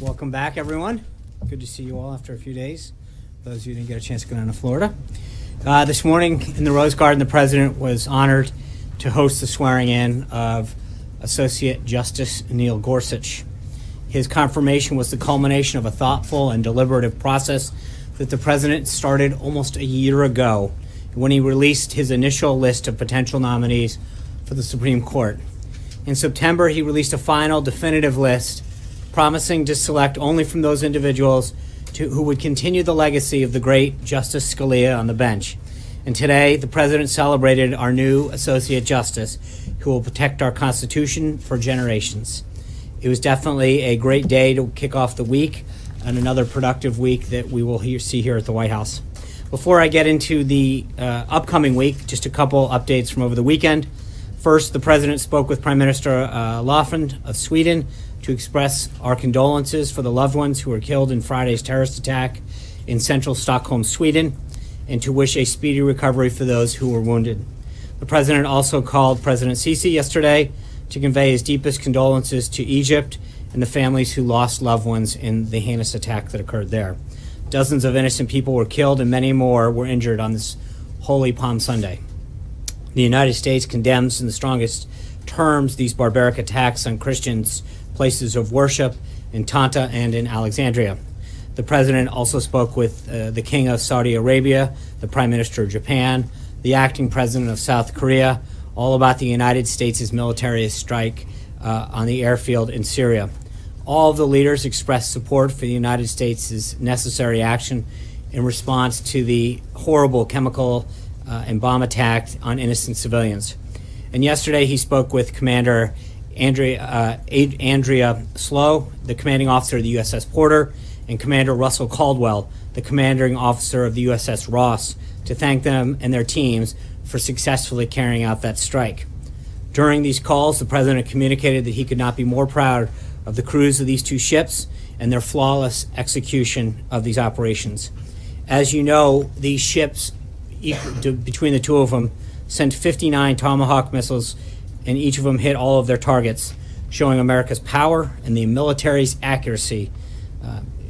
Welcome back, everyone. Good to see you all after a few days. Those of you who didn't get a chance to go down to Florida. This morning in the Rose Garden, the President was honored to host the swearing in of Associate Justice Neil Gorsuch. His confirmation was the culmination of a thoughtful and deliberative process that the President started almost a year ago when he released his initial list of potential nominees for the Supreme Court. In September, he released a final definitive list promising to select only from those individuals who would continue the legacy of the great Justice Scalia on the bench. And today, the President celebrated our new Associate Justice, who will protect our Constitution for generations. It was definitely a great day to kick off the week and another productive week that we will see here at the White House. Before I get into the upcoming week, just a couple updates from over the weekend. First, the President spoke with Prime Minister Löfven of Sweden to express our condolences for the loved ones who were killed in Friday's terrorist attack in central Stockholm, Sweden, and to wish a speedy recovery for those who were wounded. The President also called President Sisi yesterday to convey his deepest condolences to Egypt and the families who lost loved ones in the heinous attack that occurred there. Dozens of innocent people were killed and many more were injured on this Holy Palm Sunday. The United States condemns in the strongest terms these barbaric attacks on Christians' places of worship in Tanta and in Alexandria. The President also spoke with the King of Saudi Arabia, the Prime Minister of Japan, the acting President of South Korea, all about the United States' military strike on the airfield in Syria. All of the leaders expressed support for the United States' necessary action in response to the horrible chemical and bomb attack on innocent civilians. And yesterday he spoke with Commander Andrea Slow, the commanding officer of the USS Porter, and Commander Russell Caldwell, the commanding officer of the USS Ross, to thank them and their teams for successfully carrying out that strike. During these calls, the President communicated that he could not be more proud of the crews of these two ships and their flawless execution of these operations. As you know, these ships, between the two of them, sent 59 Tomahawk missiles, and each of them hit all of their targets, showing America's power and the military's accuracy,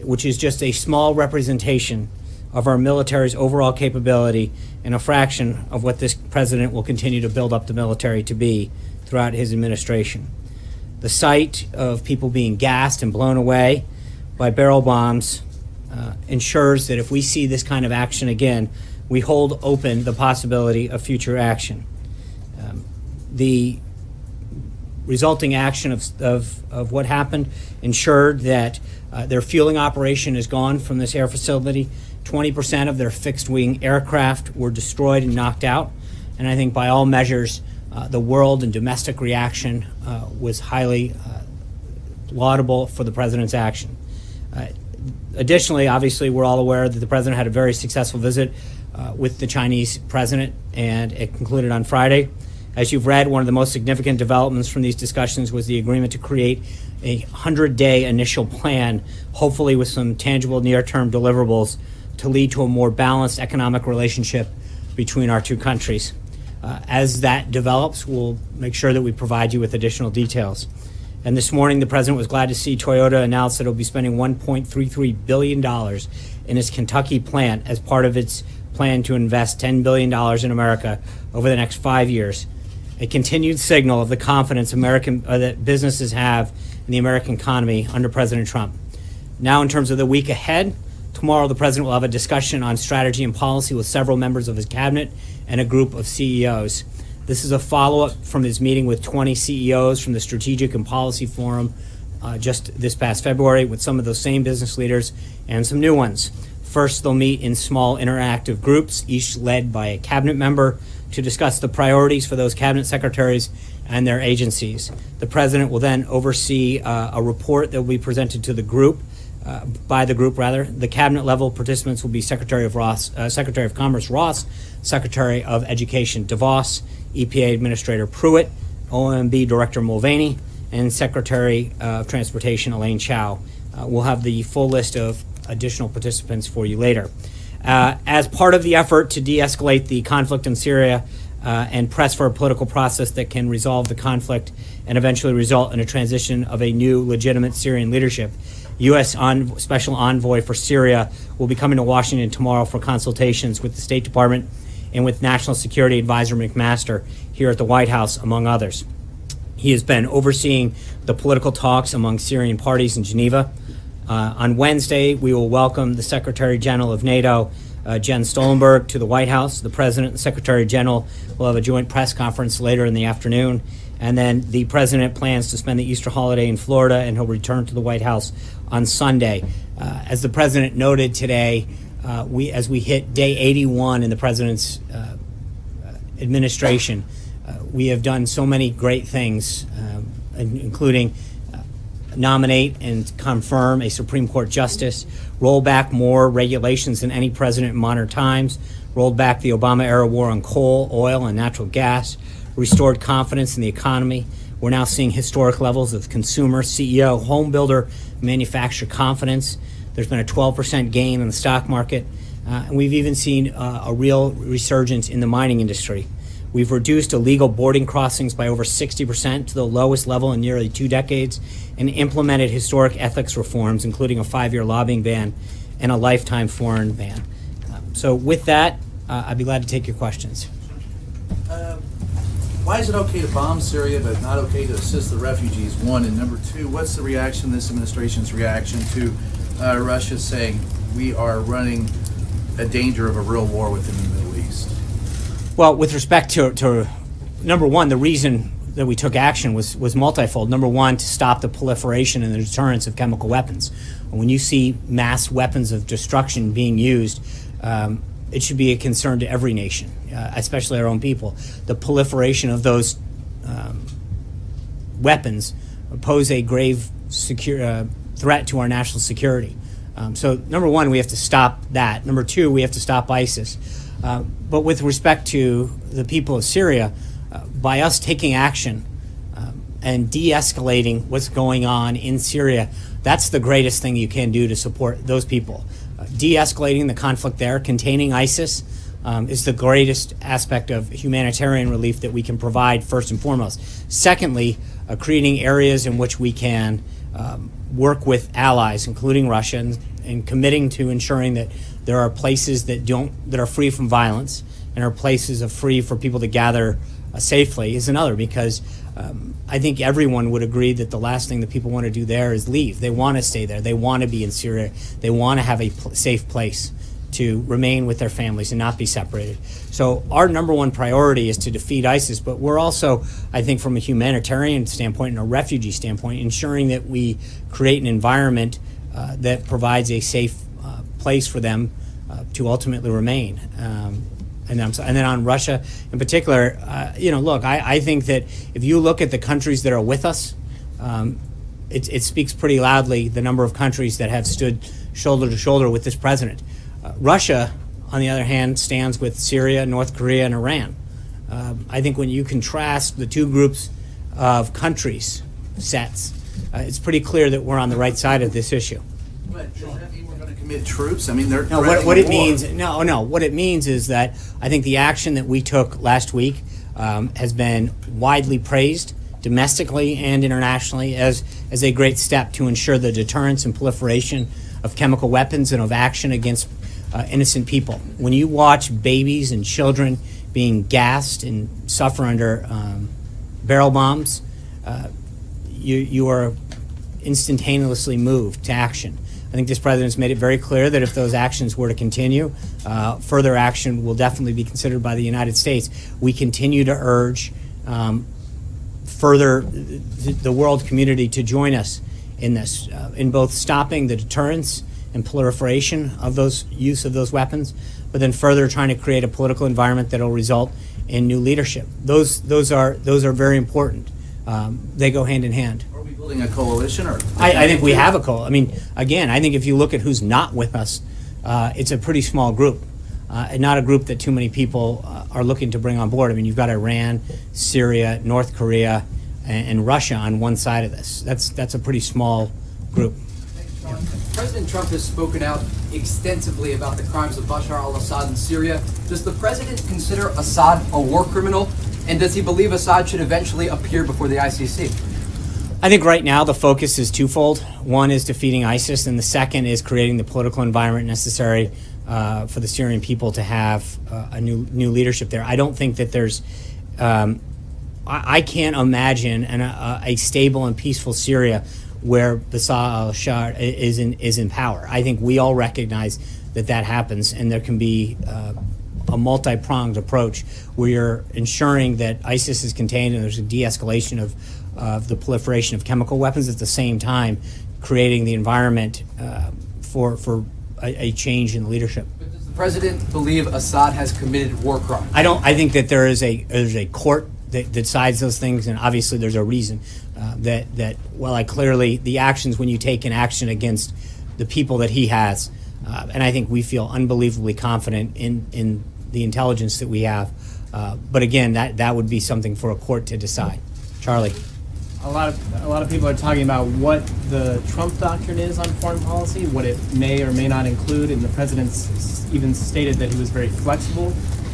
which is just a small representation of our military's overall capability and a fraction of what this President will continue to build up the military to be throughout his administration. The sight of people being gassed and blown away by barrel bombs ensures that if we see this kind of action again, we hold open the possibility of future action. The resulting action of what happened ensured that their fueling operation is gone from this air facility. 20% of their fixed-wing aircraft were destroyed and knocked out. And I think by all measures, the world and domestic reaction was highly laudable for the President's action. Additionally, obviously, we're all aware that the President had a very successful visit with the Chinese President, and it concluded on Friday. As you've read, one of the most significant developments from these discussions was the agreement to create a 100-day initial plan, hopefully with some tangible near-term deliverables to lead to a more balanced economic relationship between our two countries. As that develops, we'll make sure that we provide you with additional details. And this morning, the President was glad to see Toyota announce that it will be spending $1.33 billion in its Kentucky plant as part of its plan to invest $10 billion in America over the next 5 years. A continued signal of the confidence that businesses have in the American economy under President Trump. Now, in terms of the week ahead, tomorrow the President will have a discussion on strategy and policy with several members of his cabinet and a group of CEOs. This is a follow-up from his meeting with 20 CEOs from the Strategic and Policy Forum just this past February with some of those same business leaders and some new ones. First, they'll meet in small interactive groups, each led by a cabinet member, to discuss the priorities for those cabinet secretaries and their agencies. The President will then oversee a report that will be presented to the group, by the group rather. The cabinet level participants will be Secretary of Commerce Ross, Secretary of Education DeVos, EPA Administrator Pruitt, OMB Director Mulvaney, and Secretary of Transportation Elaine Chao. We'll have the full list of additional participants for you later. As part of the effort to de-escalate the conflict in Syria and press for a political process that can resolve the conflict and eventually result in a transition of a new legitimate Syrian leadership, U.S. Special Envoy for Syria, will be coming to Washington tomorrow for consultations with the State Department and with National Security Advisor McMaster here at the White House, among others. He has been overseeing the political talks among Syrian parties in Geneva. On Wednesday, we will welcome the Secretary General of NATO, Jens Stoltenberg, to the White House. The President and the Secretary General will have a joint press conference later in the afternoon. And then the President plans to spend the Easter holiday in Florida, and he'll return to the White House on Sunday. As the President noted today, as we hit day 81 in the President's administration, we have done so many great things, including nominate and confirm a Supreme Court justice, roll back more regulations than any president in modern times, rolled back the Obama-era war on coal, oil, and natural gas, restored confidence in the economy. We're now seeing historic levels of consumer, CEO, home builder, manufacturer confidence. There's been a 12% gain in the stock market, and we've even seen a real resurgence in the mining industry. We've reduced illegal boarding crossings by over 60% to the lowest level in nearly 2 decades, and implemented historic ethics reforms, including a 5-year lobbying ban and a lifetime foreign ban. So with that, I'd be glad to take your questions. Why is it okay to bomb Syria but not okay to assist the refugees, one? And number two, what's the reaction, this administration's reaction to Russia saying we are running a danger of a real war within the Middle East? Well, with respect to number one, the reason that we took action was multifold. Number one, to stop the proliferation and the deterrence of chemical weapons. When you see mass weapons of destruction being used, it should be a concern to every nation, especially our own people. The proliferation of those weapons pose a grave threat to our national security. So number one, we have to stop that. Number two, we have to stop ISIS. But with respect to the people of Syria, by us taking action and de-escalating what's going on in Syria, that's the greatest thing you can do to support those people. De-escalating the conflict there, containing ISIS, is the greatest aspect of humanitarian relief that we can provide, first and foremost. Secondly, creating areas in which we can work with allies, including Russia, and committing to ensuring that there are places that are free from violence and are places free for people to gather safely is another, because I think everyone would agree that the last thing that people want to do there is leave. They want to stay there. They want to be in Syria. They want to have a safe place to remain with their families and not be separated. So our number one priority is to defeat ISIS, but we're also, I think, from a humanitarian standpoint and a refugee standpoint, ensuring that we create an environment that provides a safe place for them to ultimately remain. And then on Russia in particular, look, I think that if you look at the countries that are with us, it speaks pretty loudly, the number of countries that have stood shoulder to shoulder with this president. Russia, on the other hand, stands with Syria, North Korea, and Iran. I think when you contrast the two groups of countries sets, it's pretty clear that we're on the right side of this issue. But does that mean we're going to commit troops? I mean, they're no. What it means? No. What it means is that I think the action that we took last week has been widely praised domestically and internationally as a great step to ensure the deterrence and proliferation of chemical weapons and of action against innocent people. When you watch babies and children being gassed and suffer under barrel bombs, you are instantaneously moved to action. I think this president's made it very clear that if those actions were to continue, further action will definitely be considered by the United States. We continue to urge further the world community to join us in this, in both stopping the deterrence and proliferation of those use of those weapons, but then further trying to create a political environment that will result in new leadership. Those are very important. They go hand in hand. Are we building a coalition, or? I think we have a coalition. I mean, again, I think if you look at who's not with us, it's a pretty small group, and not a group that too many people are looking to bring on board. I mean, you've got Iran, Syria, North Korea, and Russia on one side of this. That's a pretty small group. President Trump has spoken out extensively about the crimes of Bashar al-Assad in Syria. Does the president consider Assad a war criminal? And does he believe Assad should eventually appear before the ICC? I think right now the focus is twofold. One is defeating ISIS, and the second is creating the political environment necessary for the Syrian people to have a new leadership there. I don't think that there's I can't imagine a stable and peaceful Syria where Bashar al-Assad is in power. I think we all recognize that happens, and there can be a multi-pronged approach where you're ensuring that ISIS is contained and there's a de-escalation of the proliferation of chemical weapons, at the same time creating the environment for a change in leadership. But does the president believe Assad has committed war crimes? I think that there's a court that decides those things, and obviously there's a reason that clearly the actions, when you take an action against the people that he has, and I think we feel unbelievably confident in the intelligence that we have. But again, that would be something for a court to decide. Charlie. A lot of people are talking about what the Trump doctrine is on foreign policy, what it may or may not include, and the president's even stated that he was very flexible.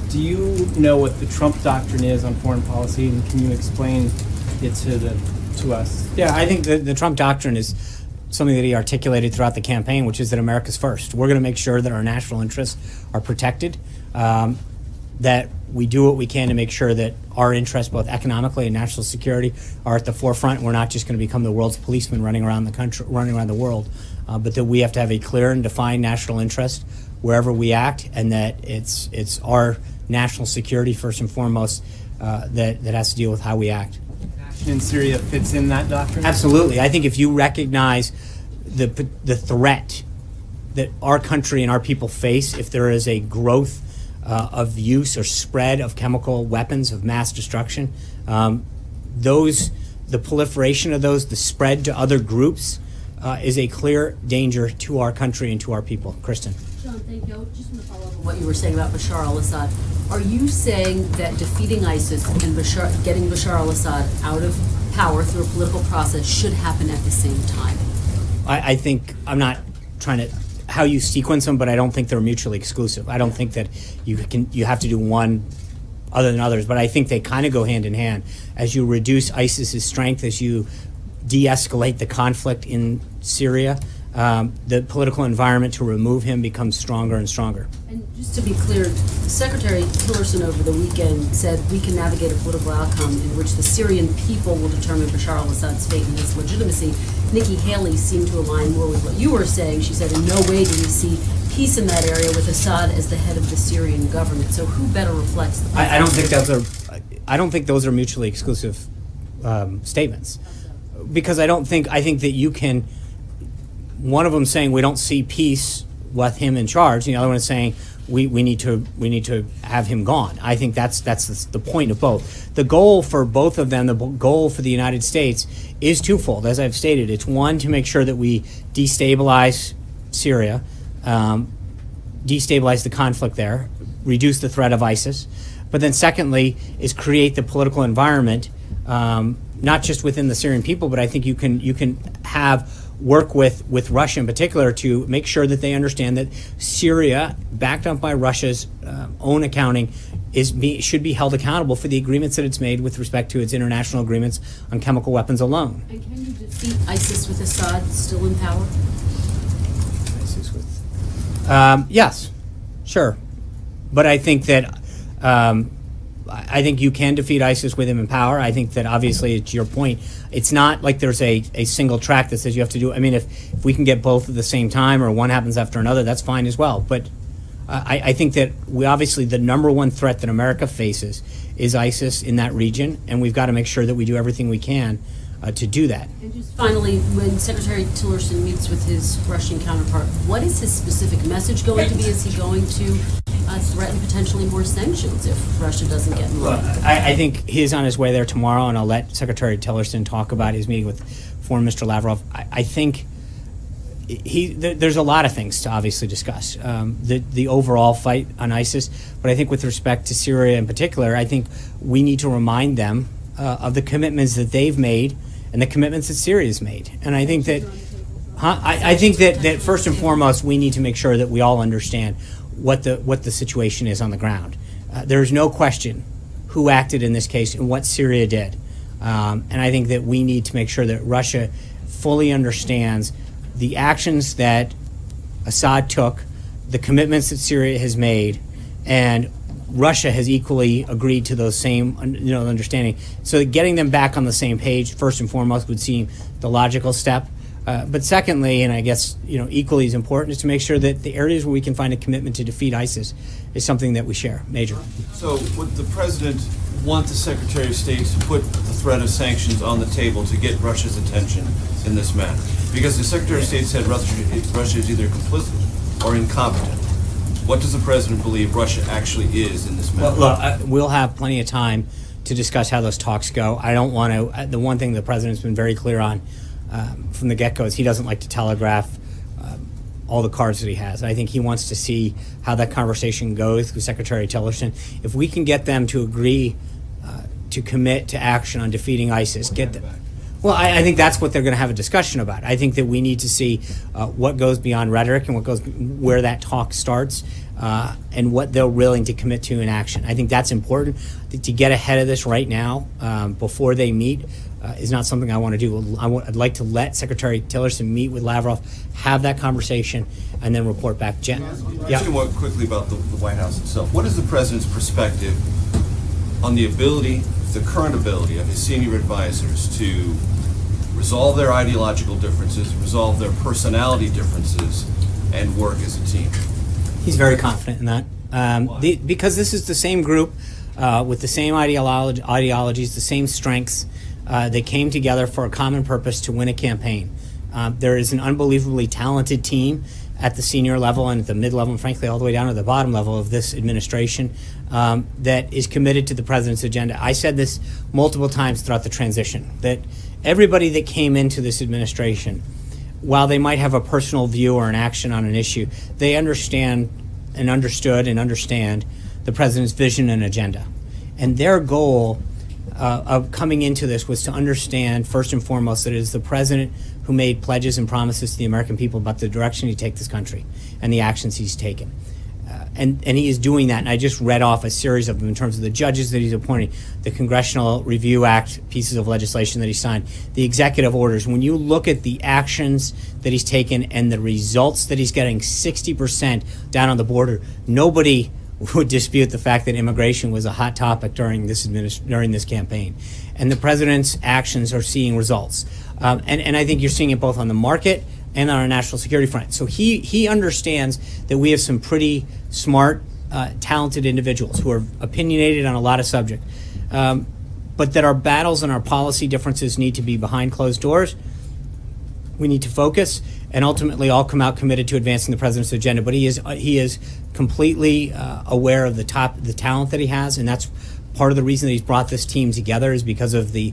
Do you know what the Trump doctrine is on foreign policy, and can you explain it to us? Yeah, I think the Trump doctrine is something that he articulated throughout the campaign, which is that America's first. We're going to make sure that our national interests are protected, that we do what we can to make sure that our interests, both economically and national security, are at the forefront. We're not just going to become the world's policeman running around the country, running around the world, but that we have to have a clear and defined national interest wherever we act, and that it's our national security first and foremost that has to deal with how we act. Action in Syria fits in that doctrine? Absolutely. I think if you recognize the threat that our country and our people face, if there is a growth of use or spread of chemical weapons of mass destruction, the proliferation of those, the spread to other groups, is a clear danger to our country and to our people. Kristen. John, thank you. I just want to follow up on what you were saying about Bashar al-Assad. Are you saying that defeating ISIS and getting Bashar al-Assad out of power through a political process should happen at the same time? I think, I'm not trying to how you sequence them, but I don't think they're mutually exclusive. I don't think that you have to do one other than others, but I think they kind of go hand in hand. As you reduce ISIS's strength, as you de-escalate the conflict in Syria, the political environment to remove him becomes stronger and stronger. And just to be clear, Secretary Tillerson over the weekend said we can navigate a political outcome in which the Syrian people will determine Bashar al-Assad's fate and his legitimacy. Nikki Haley seemed to align more with what you were saying. She said in no way do we see peace in that area with Assad as the head of the Syrian government. So who better reflects the I don't think those are mutually exclusive statements, because I think that you can, one of them saying we don't see peace with him in charge, the other one is saying we need to have him gone. I think that's the point of both. The goal for both of them, the goal for the United States, is twofold. As I've stated, it's one, to make sure that we destabilize Syria, destabilize the conflict there, reduce the threat of ISIS, but then secondly is create the political environment, not just within the Syrian people, but I think you can work with Russia in particular to make sure that they understand that Syria, backed up by Russia's own accounting, should be held accountable for the agreements that it's made with respect to its international agreements on chemical weapons alone. And can you defeat ISIS with Assad still in power? Yes, sure, but I think that I think you can defeat ISIS with him in power. I think that obviously, to your point, it's not like there's a single track that says you have to do. I mean, if we can get both at the same time or one happens after another, that's fine as well. But I think that the number one threat that America faces is ISIS in that region, and we've got to make sure that we do everything we can to do that. And just finally, when Secretary Tillerson meets with his Russian counterpart, what is his specific message going to be? Is he going to threaten potentially more sanctions if Russia doesn't get involved? I think he's on his way there tomorrow, and I'll let Secretary Tillerson talk about his meeting with Foreign Minister Lavrov. I think there's a lot of things to obviously discuss. The overall fight on ISIS, but I think with respect to Syria in particular, I think we need to remind them of the commitments that they've made and the commitments that Syria's made. And I think that I think that first and foremost, we need to make sure that we all understand what the situation is on the ground. There is no question who acted in this case and what Syria did. And I think that we need to make sure that Russia fully understands the actions that Assad took, the commitments that Syria has made, and Russia has equally agreed to those same understanding. So getting them back on the same page, first and foremost, would seem the logical step. But secondly, and I guess equally as important, is to make sure that the areas where we can find a commitment to defeat ISIS is something that we share. Major. So would the president want the Secretary of State to put the threat of sanctions on the table to get Russia's attention in this matter? Because the Secretary of State said Russia is either complicit or incompetent. What does the president believe Russia actually is in this matter? Well, look, we'll have plenty of time to discuss how those talks go. I don't want to. The one thing the president's been very clear on from the get-go is he doesn't like to telegraph all the cards that he has. I think he wants to see how that conversation goes with Secretary Tillerson. If we can get them to agree to commit to action on defeating ISIS, get them. Well, I think that's what they're going to have a discussion about. I think that we need to see what goes beyond rhetoric and where that talk starts, and what they're willing to commit to in action. I think that's important. To get ahead of this right now, before they meet, is not something I want to do. I'd like to let Secretary Tillerson meet with Lavrov, have that conversation, and then report back. Jen? Yeah. More quickly about the White House itself. What is the president's perspective on the current ability of his senior advisors to resolve their ideological differences, resolve their personality differences, and work as a team? He's very confident in that. Because this is the same group with the same ideologies, the same strengths. They came together for a common purpose to win a campaign. There is an unbelievably talented team at the senior level and at the mid-level, and frankly all the way down to the bottom level of this administration that is committed to the president's agenda. I said this multiple times throughout the transition, that everybody that came into this administration, while they might have a personal view or an action on an issue, they understand and understood and understand the president's vision and agenda. And their goal of coming into this was to understand, first and foremost, that it is the president who made pledges and promises to the American people about the direction he'd take this country and the actions he's taken. And he is doing that. And I just read off a series of them in terms of the judges that he's appointing, the Congressional Review Act pieces of legislation that he signed, the executive orders. When you look at the actions that he's taken and the results that he's getting, 60% down on the border, nobody would dispute the fact that immigration was a hot topic during this campaign. And the president's actions are seeing results. And I think you're seeing it both on the market and on our national security front. So he understands that we have some pretty smart, talented individuals who are opinionated on a lot of subjects, but that our battles and our policy differences need to be behind closed doors. We need to focus and ultimately all come out committed to advancing the president's agenda. But he is completely aware of the talent that he has, and that's part of the reason that he's brought this team together, is because of the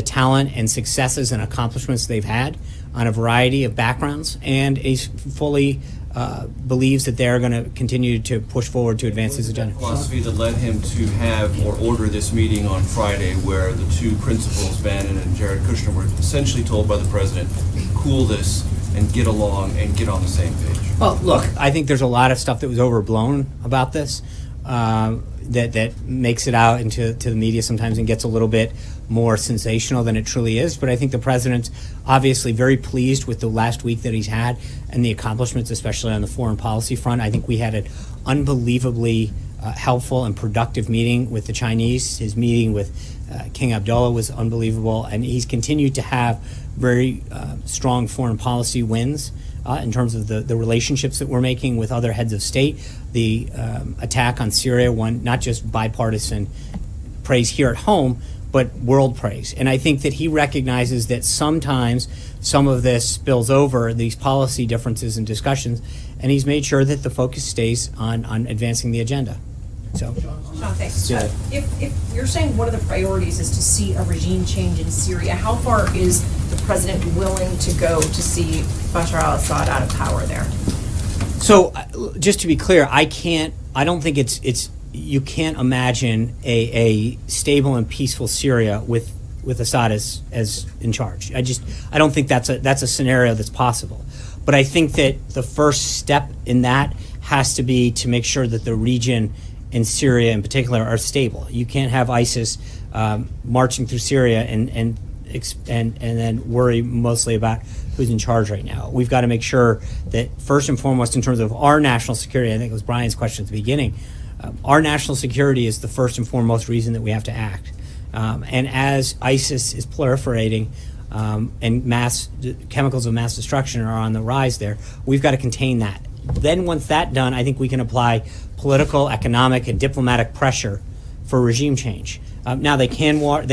talent and successes and accomplishments they've had on a variety of backgrounds, and he fully believes that they're going to continue to push forward to advance his agenda. Philosophy that led him to have or order this meeting on Friday, where the two principals, Bannon and Jared Kushner, were essentially told by the president, cool this and get along and get on the same page. Well, look, I think there's a lot of stuff that was overblown about this that makes it out into the media sometimes and gets a little bit more sensational than it truly is. But I think the president's obviously very pleased with the last week that he's had and the accomplishments, especially on the foreign policy front. I think we had an unbelievably helpful and productive meeting with the Chinese. His meeting with King Abdullah was unbelievable, and he's continued to have very strong foreign policy wins in terms of the relationships that we're making with other heads of state. The attack on Syria won not just bipartisan praise here at home, but world praise. And I think that he recognizes that sometimes some of this spills over, these policy differences and discussions, and he's made sure that the focus stays on advancing the agenda. So, Sean, thanks. Yeah. If you're saying one of the priorities is to see a regime change in Syria, how far is the president willing to go to see Bashar al-Assad out of power there? So just to be clear, I don't think you can't imagine a stable and peaceful Syria with Assad as in charge. I don't think that's a scenario that's possible. But I think that the first step in that has to be to make sure that the region in Syria in particular are stable. You can't have ISIS marching through Syria and then worry mostly about who's in charge right now. We've got to make sure that first and foremost, in terms of our national security, I think it was Brian's question at the beginning, our national security is the first and foremost reason that we have to act. And as ISIS is proliferating and chemicals of mass destruction are on the rise there, we've got to contain that. Then once that's done, I think we can apply political, economic, and diplomatic pressure for regime change. Now they can work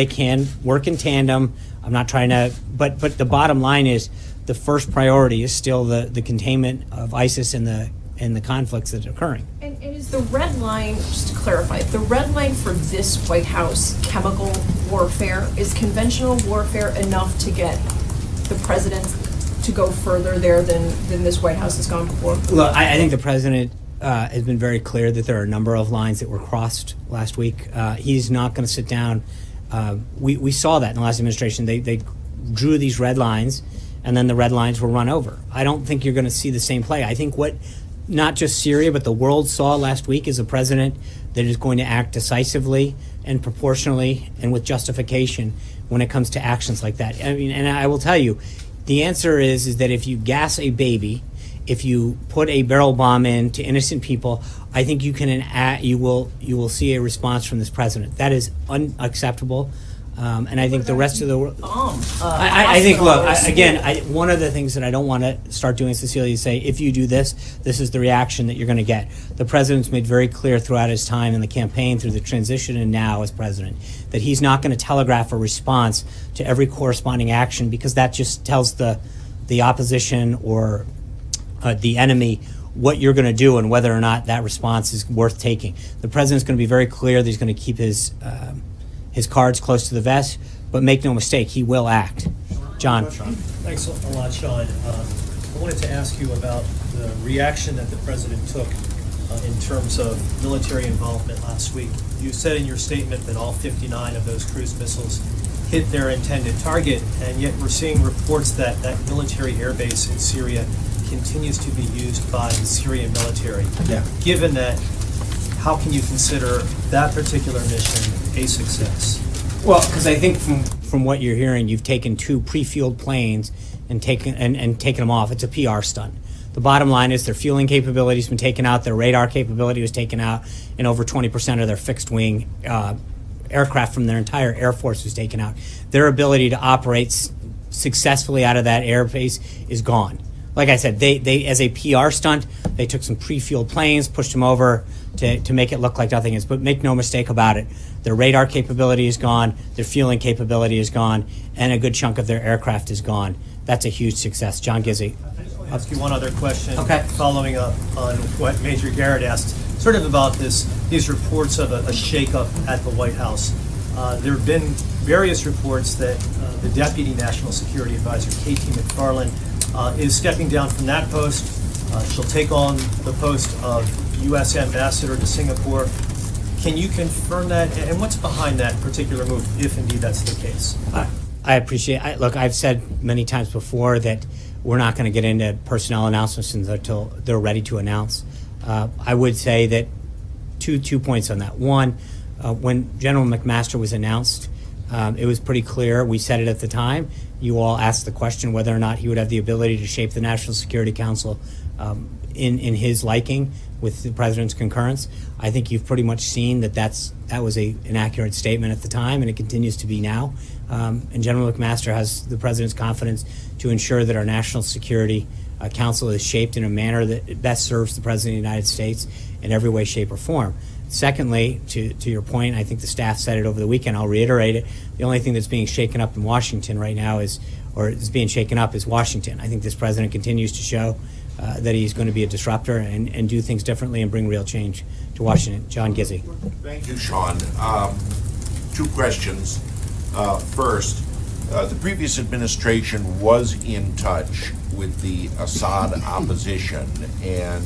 in tandem. I'm not trying to, but the bottom line is the first priority is still the containment of ISIS and the conflicts that are occurring. And is the red line, just to clarify, the red line for this White House chemical warfare, is conventional warfare enough to get the president to go further there than this White House has gone before? Look, I think the president has been very clear that there are a number of lines that were crossed last week. He's not going to sit down. We saw that in the last administration. They drew these red lines, and then the red lines were run over. I don't think you're going to see the same play. I think what not just Syria, but the world saw last week is a president that is going to act decisively and proportionally and with justification when it comes to actions like that. I mean, and I will tell you, the answer is that if you gas a baby, if you put a barrel bomb in to innocent people, I think you will see a response from this president. That is unacceptable. And I think the rest of the world. I think. Look, one of the things that I don't want to start doing, Cecilia, is say if you do this, this is the reaction that you're going to get. The president's made very clear throughout his time in the campaign, through the transition, and now as president, that he's not going to telegraph a response to every corresponding action, because that just tells the opposition or the enemy what you're going to do and whether or not that response is worth taking. The president's going to be very clear that he's going to keep his cards close to the vest, but make no mistake, he will act. John. Thanks a lot, Sean. I wanted to ask you about the reaction that the president took in terms of military involvement last week. You said in your statement that all 59 of those cruise missiles hit their intended target, and yet we're seeing reports that that military airbase in Syria continues to be used by the Syrian military. Yeah. Given that, how can you consider that particular mission a success? Well, because I think from what you're hearing, you've taken two pre-fueled planes and taken them off. It's a PR stunt. The bottom line is their fueling capability has been taken out, their radar capability was taken out, and over 20% of their fixed-wing aircraft from their entire Air Force was taken out. Their ability to operate successfully out of that airbase is gone. Like I said, they as a PR stunt, they took some pre-fueled planes, pushed them over to make it look like nothing is. But make no mistake about it, their radar capability is gone, their fueling capability is gone, and a good chunk of their aircraft is gone. That's a huge success. John Gizzi. I'll ask you one other question. Okay. Following up on what Major Garrett asked, sort of about these reports of a shakeup at the White House. There have been various reports that the Deputy National Security Advisor, K.T. McFarland, is stepping down from that post. She'll take on the post of U.S. Ambassador to Singapore. Can you confirm that? And what's behind that particular move, if indeed that's the case? I appreciate. Look, I've said many times before that we're not going to get into personnel announcements until they're ready to announce. I would say that two points on that. One, when General McMaster was announced, it was pretty clear. We said it at the time. You all asked the question whether or not he would have the ability to shape the National Security Council in his liking with the president's concurrence. I think you've pretty much seen that was an accurate statement at the time, and it continues to be now. And General McMaster has the president's confidence to ensure that our National Security Council is shaped in a manner that best serves the President of the United States in every way, shape, or form. Secondly, to your point, I think the staff said it over the weekend, I'll reiterate it, the only thing that's being shaken up in Washington right now is Washington. I think this president continues to show that he's going to be a disruptor and do things differently and bring real change to Washington. John Gizzi. Thank you, Sean. Two questions. First, the previous administration was in touch with the Assad opposition and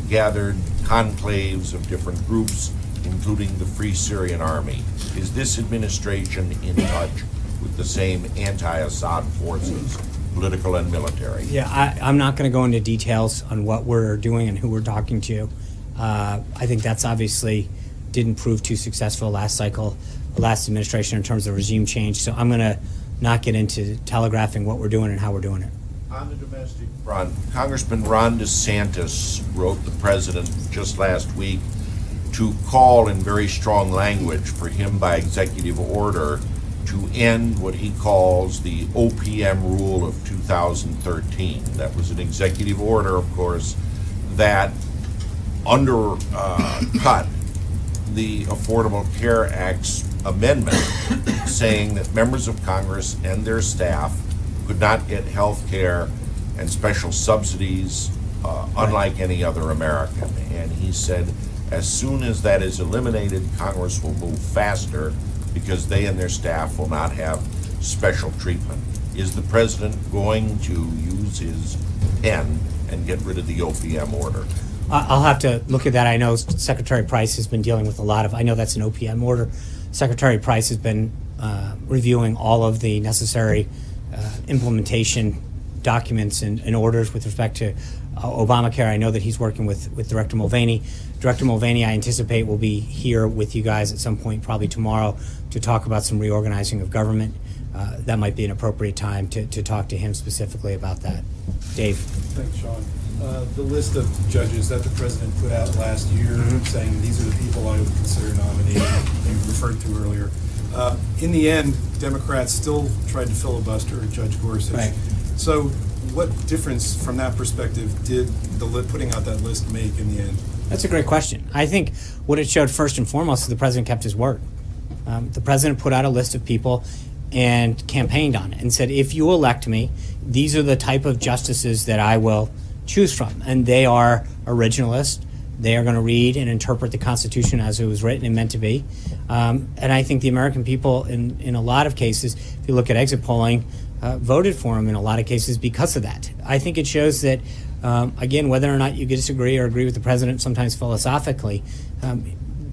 gathered conclaves of different groups, including the Free Syrian Army. Is this administration in touch with the same anti-Assad forces, political and military? Yeah, I'm not going to go into details on what we're doing and who we're talking to. I think that's obviously didn't prove too successful last cycle, last administration in terms of regime change. So I'm going to not get into telegraphing what we're doing and how we're doing it. On the domestic front, Congressman Ron DeSantis wrote the president just last week to call in very strong language for him by executive order to end what he calls the OPM rule of 2013. That was an executive order, of course, that undercut the Affordable Care Act's amendment saying that members of Congress and their staff could not get health care and special subsidies unlike any other American. And he said, as soon as that is eliminated, Congress will move faster because they and their staff will not have special treatment. Is the president going to use his pen and get rid of the OPM order? I'll have to look at that. I know Secretary Price has been dealing with a lot of, I know that's an OPM order. Secretary Price has been reviewing all of the necessary implementation documents and orders with respect to Obamacare. I know that he's working with Director Mulvaney. Director Mulvaney, I anticipate, will be here with you guys at some point, probably tomorrow, to talk about some reorganizing of government. That might be an appropriate time to talk to him specifically about that. Dave. Thanks, Sean. The list of judges that the president put out last year saying these are the people I would consider nominated, you referred to earlier. In the end, Democrats still tried to filibuster Judge Gorsuch. Right. So what difference from that perspective did putting out that list make in the end? That's a great question. I think what it showed first and foremost is the president kept his word. The president put out a list of people and campaigned on it and said, if you elect me, these are the type of justices that I will choose from. And they are originalist. They are going to read and interpret the Constitution as it was written and meant to be. And I think the American people, in a lot of cases, if you look at exit polling, voted for him in a lot of cases because of that. I think it shows that, again, whether or not you disagree or agree with the president, sometimes philosophically,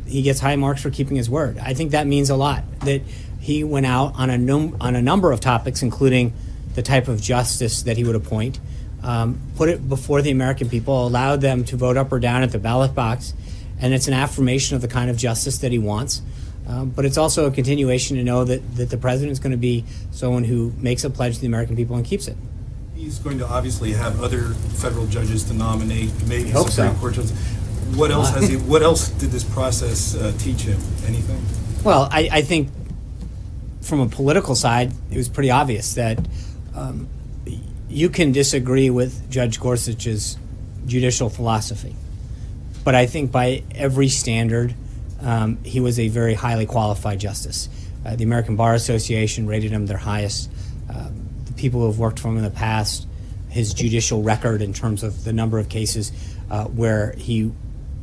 he gets high marks for keeping his word. I think that means a lot, that he went out on a number of topics, including the type of justice that he would appoint, put it before the American people, allowed them to vote up or down at the ballot box, and it's an affirmation of the kind of justice that he wants. But it's also a continuation to know that the president is going to be someone who makes a pledge to the American people and keeps it. He's going to obviously have other federal judges to nominate, maybe hope Supreme so. Court judges. What else has he? What else did this process teach him? Anything? Well, I think from a political side, it was pretty obvious that you can disagree with Judge Gorsuch's judicial philosophy. But I think by every standard, he was a very highly qualified justice. The American Bar Association rated him their highest. The people who have worked for him in the past, his judicial record in terms of the number of cases where he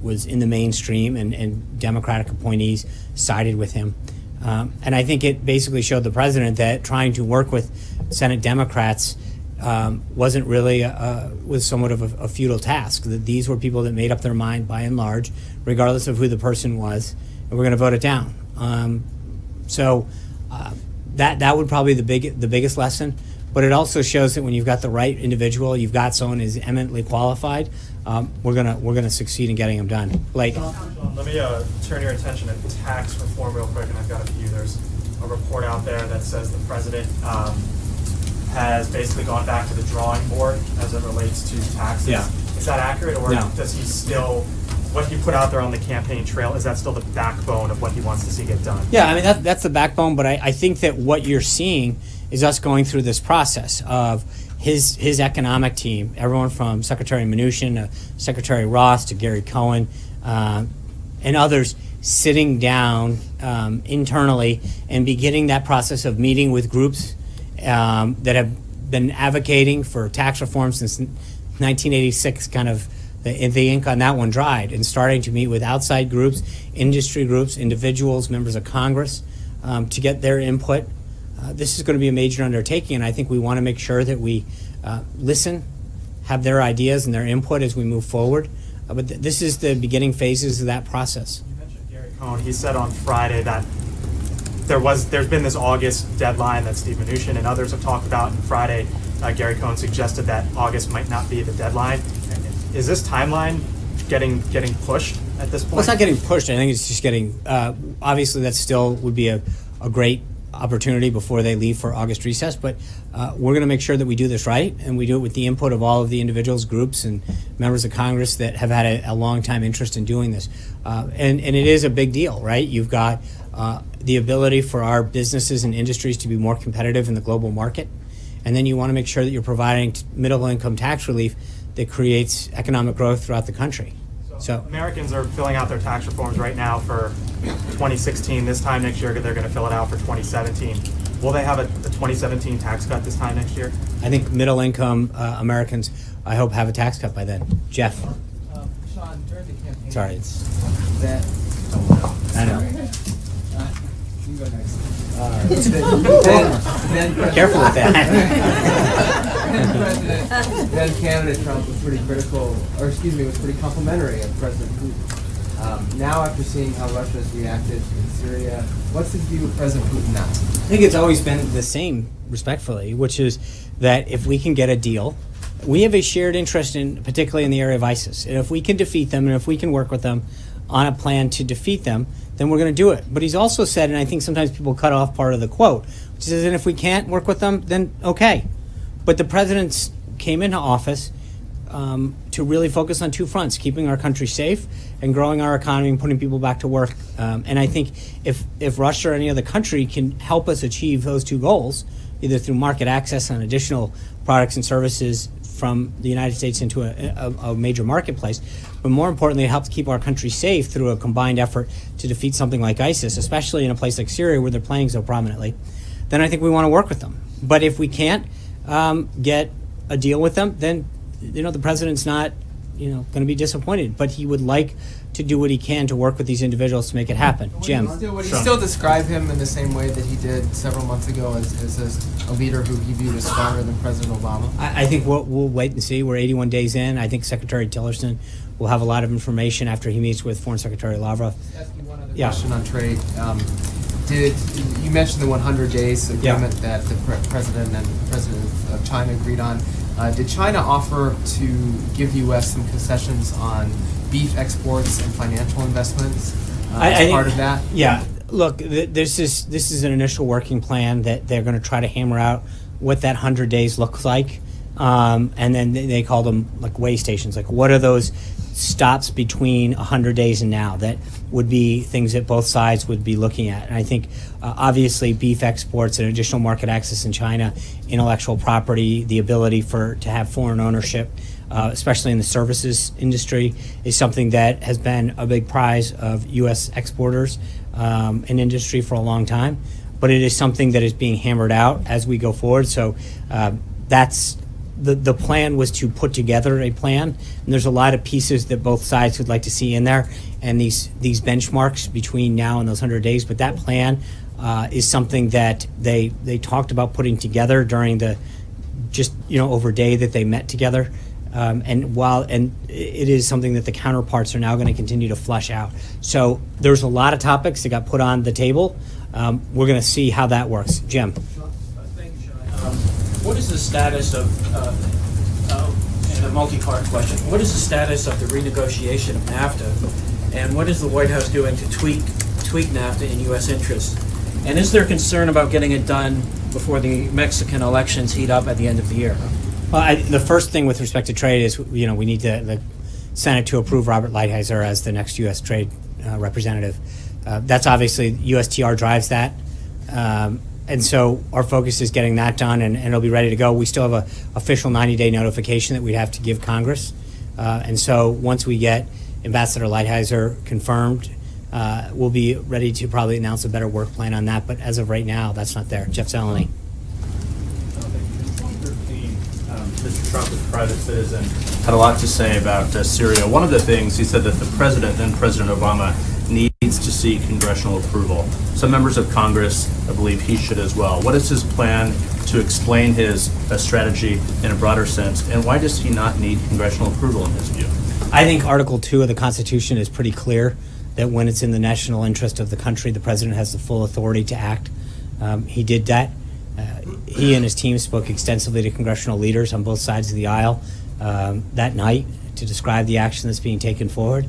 was in the mainstream and Democratic appointees sided with him. And I think it basically showed the president that trying to work with Senate Democrats wasn't really was somewhat of a futile task. That these were people that made up their mind by and large, regardless of who the person was, and we're going to vote it down. That would probably be the biggest lesson. But it also shows that when you've got the right individual, you've got someone who's eminently qualified. We're gonna succeed in getting them done. Blake. Let me turn your attention to tax reform real quick, and I've got a few. There's a report out there that says the president has basically gone back to the drawing board as it relates to taxes. Yeah. Is that accurate, or No. does he still, what he put out there on the campaign trail, is that still the backbone of what he wants to see get done? Yeah, I mean that's the backbone. But I think that what you're seeing is us going through this process of his economic team, everyone from Secretary Mnuchin to Secretary Ross to Gary Cohen and others, sitting down internally and beginning that process of meeting with groups that have been advocating for tax reform since 1986, kind of the ink on that one dried, and starting to meet with outside groups, industry groups, individuals, members of Congress, to get their input. This is going to be a major undertaking, and I think we want to make sure that we listen, have their ideas and their input as we move forward. But this is the beginning phases of that process. You mentioned Gary Cohen. He said on Friday that there's been this August deadline that Steve Mnuchin and others have talked about, and Friday Gary Cohen suggested that August might not be the deadline. Is this timeline getting pushed at this point? Well, it's not getting pushed. I think it's just getting, obviously that still would be a great opportunity before they leave for August recess, but we're going to make sure that we do this right, and we do it with the input of all of the individuals, groups, and members of Congress that have had a long time interest in doing this. And it is a big deal, right? You've got the ability for our businesses and industries to be more competitive in the global market, and then you want to make sure that you're providing middle income tax relief that creates economic growth throughout the country. So Americans are filling out their tax reforms right now for 2016. This time next year, they're going to fill it out for 2017. Will they have a 2017 tax cut this time next year? I think middle income Americans, I hope, have a tax cut by then. Jeff. Sean, during the campaign. Sorry, it's. That. I know. You go next. Careful with that. Then candidate Trump was pretty critical, or excuse me, was pretty complimentary of President Putin. Now, after seeing how Russia has reacted in Syria, what's his view of President Putin now? I think it's always been the same, respectfully, which is that if we can get a deal, we have a shared interest in, particularly in the area of ISIS. And if we can defeat them, and if we can work with them on a plan to defeat them, then we're going to do it. But he's also said, and I think sometimes people cut off part of the quote, which says, and if we can't work with them, then okay. But the president came into office to really focus on two fronts: keeping our country safe and growing our economy and putting people back to work. And I think if Russia or any other country can help us achieve those two goals, either through market access and additional products and services from the United States into a major marketplace, but more importantly, it helps keep our country safe through a combined effort to defeat something like ISIS, especially in a place like Syria where they're playing so prominently, then I think we want to work with them. But if we can't get a deal with them, then the president's not going to be disappointed, but he would like to do what he can to work with these individuals to make it happen. Jim. Would he still describe him in the same way that he did several months ago as a leader who he viewed as stronger than President Obama? I think we'll wait and see. We're 81 days in. I think Secretary Tillerson will have a lot of information after he meets with Foreign Secretary Lavrov. Ask you one other question on trade. Did you mentioned the 100 days agreement that the president and the president of China agreed on? Did China offer to give the U.S. some concessions on beef exports and financial investments as part of that? Yeah. Look, this is an initial working plan that they're going to try to hammer out what that 100 days looks like. And then they call them like way stations. Like, what are those stops between 100 days and now that would be things that both sides would be looking at? And I think obviously beef exports and additional market access in China, intellectual property, the ability to have foreign ownership, especially in the services industry, is something that has been a big prize of U.S. exporters and industry for a long time. But it is something that is being hammered out as we go forward. So that's the plan, was to put together a plan, and there's a lot of pieces that both sides would like to see in there, and these benchmarks between now and those 100 days. But that plan is something that they talked about putting together during the over a day that they met together. And it is something that the counterparts are now going to continue to flesh out. So there's a lot of topics that got put on the table. We're going to see how that works. Jim. Thank you, Sean. What is the status of, and a multi-part question, what is the status of the renegotiation of NAFTA, and what is the White House doing to tweak NAFTA in U.S. interest? And is there concern about getting it done before the Mexican elections heat up at the end of the year? Well, the first thing with respect to trade is, we need the Senate to approve Robert Lighthizer as the next U.S. trade representative. That's obviously, USTR drives that. And so our focus is getting that done, and it'll be ready to go. We still have a official 90-day notification that we'd have to give Congress. And so once we get Ambassador Lighthizer confirmed, we'll be ready to probably announce a better work plan on that. But as of right now, that's not there. Jeff Zeleny. Mr. Trump, as a private citizen, had a lot to say about Syria. One of the things he said that the president, then President Obama, needs to seek congressional approval. Some members of Congress, I believe he should as well. What is his plan to explain his strategy in a broader sense, and why does he not need congressional approval in his view? I think Article 2 of the Constitution is pretty clear that when it's in the national interest of the country, the president has the full authority to act. He did that. He and his team spoke extensively to congressional leaders on both sides of the aisle that night to describe the action that's being taken forward.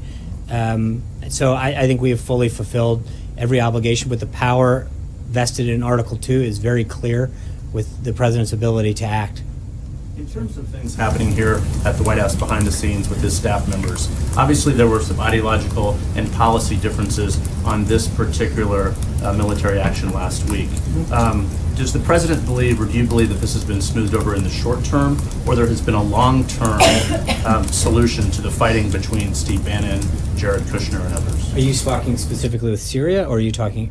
So I think we have fully fulfilled every obligation, but the power vested in Article 2 is very clear with the president's ability to act. In terms of things happening here at the White House behind the scenes with his staff members, obviously there were some ideological and policy differences on this particular military action last week. Does the president believe, or do you believe, that this has been smoothed over in the short term, or there has been a long-term solution to the fighting between Steve Bannon, Jared Kushner, and others? Are you talking specifically with Syria, or are you talking...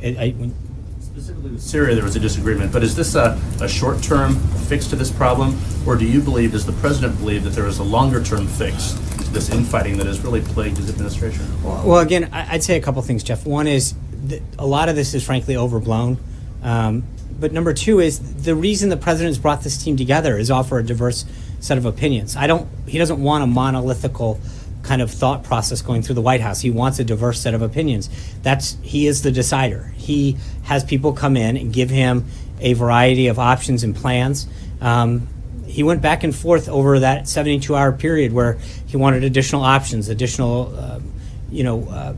Specifically with Syria, there was a disagreement, but is this a short-term fix to this problem, or do you believe, does the president believe, that there is a longer-term fix to this infighting that has really plagued his administration? Well, again, I'd say a couple things, Jeff. One is that a lot of this is frankly overblown. But number two is the reason the president's brought this team together is offer a diverse set of opinions. He doesn't want a monolithical kind of thought process going through the White House. He wants a diverse set of opinions. He is the decider. He has people come in and give him a variety of options and plans. He went back and forth over that 72-hour period where he wanted additional options, additional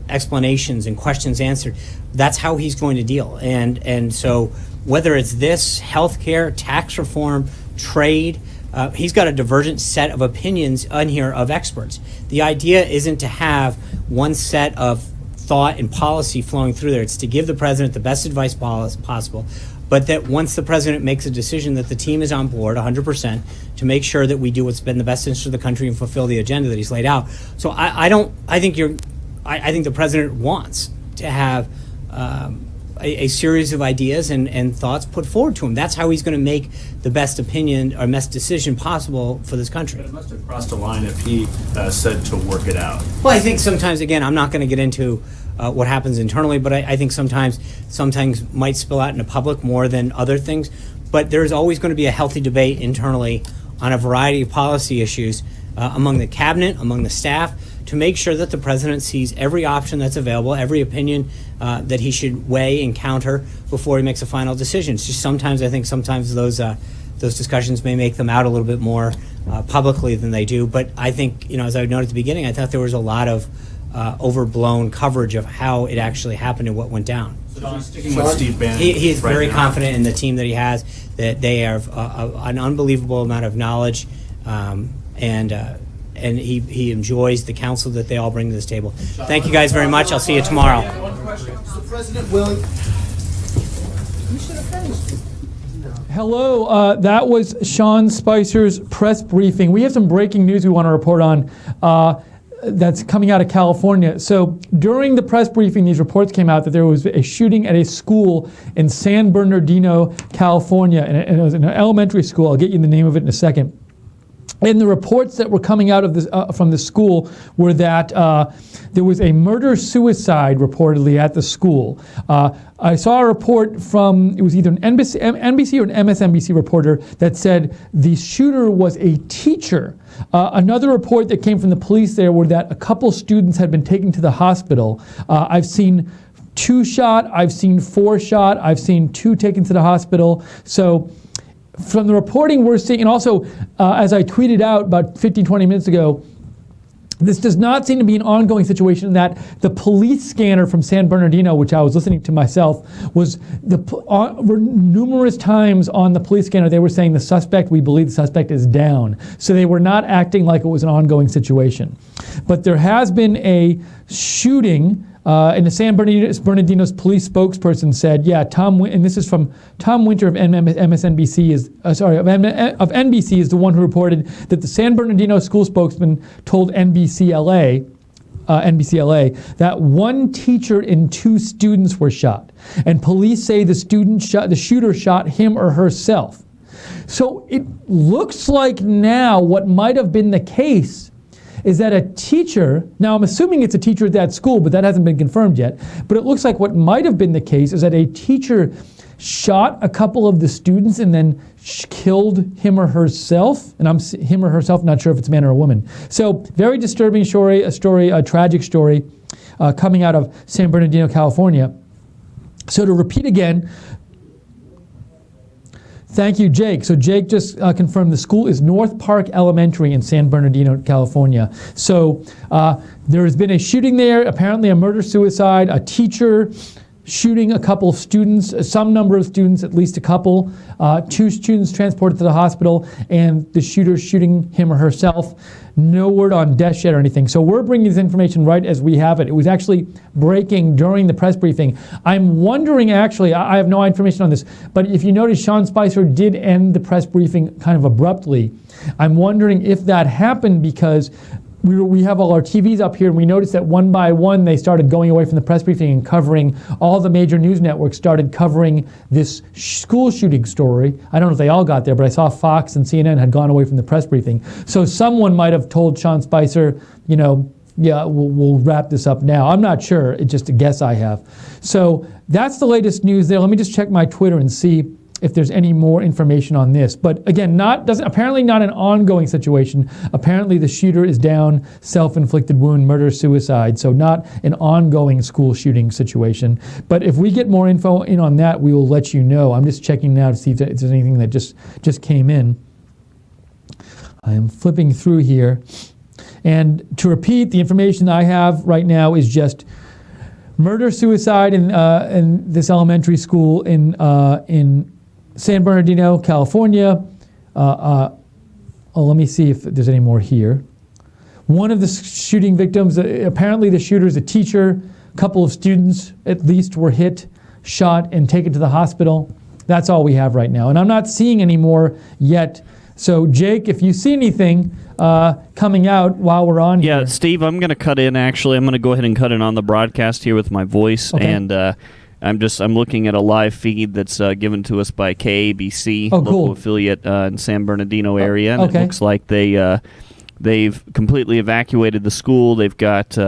explanations and questions answered. That's how he's going to deal. And so whether it's this, healthcare, tax reform, trade, he's got a divergent set of opinions on here of experts. The idea isn't to have one set of thought and policy flowing through there. It's to give the president the best advice possible, but that once the president makes a decision that the team is on board 100% to make sure that we do what's been the best interest of the country and fulfill the agenda that he's laid out. So I think the president wants to have a series of ideas and thoughts put forward to him. That's how he's going to make the best opinion or best decision possible for this country. But it must have crossed a line if he said to work it out. Well, I think sometimes, again, I'm not going to get into what happens internally, but I think sometimes might spill out into public more than other things. But there's always going to be a healthy debate internally on a variety of policy issues among the cabinet, among the staff, to make sure that the president sees every option that's available, every opinion that he should weigh and counter before he makes a final decision. It's just sometimes those discussions may make them out a little bit more publicly than they do. But I think, as I noted at the beginning, I thought there was a lot of overblown coverage of how it actually happened and what went down. So sticking with Steve Bannon, he is right very now. confident in the team that he has, that they have an unbelievable amount of knowledge, and he enjoys the counsel that they all bring to this table. Thank you guys very much. I'll see you tomorrow. Is the president willing? Hello, that was Sean Spicer's press briefing. We have some breaking news we want to report on that's coming out of California. So during the press briefing, these reports came out that there was a shooting at a school in San Bernardino, California, and it was an elementary school. I'll get you the name of it in a second. And the reports that were coming out of this, from the school were that there was a murder-suicide reportedly at the school. I saw a report from, it was either an NBC or an MSNBC reporter that said the shooter was a teacher. Another report that came from the police there were that a couple students had been taken to the hospital. I've seen 2 shot, I've seen 4 shot, I've seen 2 taken to the hospital. So from the reporting we're seeing, and also as I tweeted out about 15, 20 minutes ago, this does not seem to be an ongoing situation in that the police scanner from San Bernardino, which I was listening to myself, was numerous times on the police scanner they were saying we believe the suspect is down. So they were not acting like it was an ongoing situation. But there has been a shooting and the San Bernardino's police spokesperson said, and this is from Tom Winter of MSNBC of NBC is the one who reported that the San Bernardino school spokesman told NBCLA that 1 teacher and 2 students were shot, and police say the shooter shot him or herself. So it looks like now what might have been the case is that a teacher, now I'm assuming it's a teacher at that school, but that hasn't been confirmed yet, but it looks like what might have been the case is that a teacher shot a couple of the students and then killed him or herself, and him or herself, not sure if it's a man or a woman. So very disturbing story, a tragic story coming out of San Bernardino, California. So to repeat again, Thank you, Jake. So Jake just confirmed the school is North Park Elementary in San Bernardino, California. So there has been a shooting there, apparently a murder-suicide, a teacher shooting a couple of students, some number of students, at least a couple, 2 students transported to the hospital, and the shooter shooting him or herself. No word on death yet or anything. So we're bringing this information right as we have it. It was actually breaking during the press briefing. I'm wondering, actually, I have no information on this, but if you notice, Sean Spicer did end the press briefing kind of abruptly. I'm wondering if that happened because we have all our TVs up here, and we noticed that one by one they started going away from the press briefing and covering, all the major news networks started covering this school shooting story. I don't know if they all got there, but I saw Fox and CNN had gone away from the press briefing. So someone might have told Sean Spicer, yeah, we'll wrap this up now. I'm not sure. It's just a guess I have. So that's the latest news there. Let me just check my Twitter and see if there's any more information on this. But again, apparently not an ongoing situation. Apparently the shooter is down, self-inflicted wound, murder, suicide. So not an ongoing school shooting situation. But if we get more info in on that, we will let you know. I'm just checking now to see if there's anything that just came in. I am flipping through here. And to repeat, the information I have right now is just murder-suicide in this elementary school in San Bernardino, California. Let me see if there's any more here. One of the shooting victims, apparently the shooter is a teacher. A couple of students at least were hit, shot, and taken to the hospital. That's all we have right now. And I'm not seeing any more yet. So, Jake, if you see anything coming out while we're on here. Yeah, Steve, I'm going to cut in, actually. I'm going to go ahead and cut in on the broadcast here with my voice. Okay. And I'm looking at a live feed that's given to us by KABC, local affiliate in San Bernardino area. And it looks like they've completely evacuated the school. They've got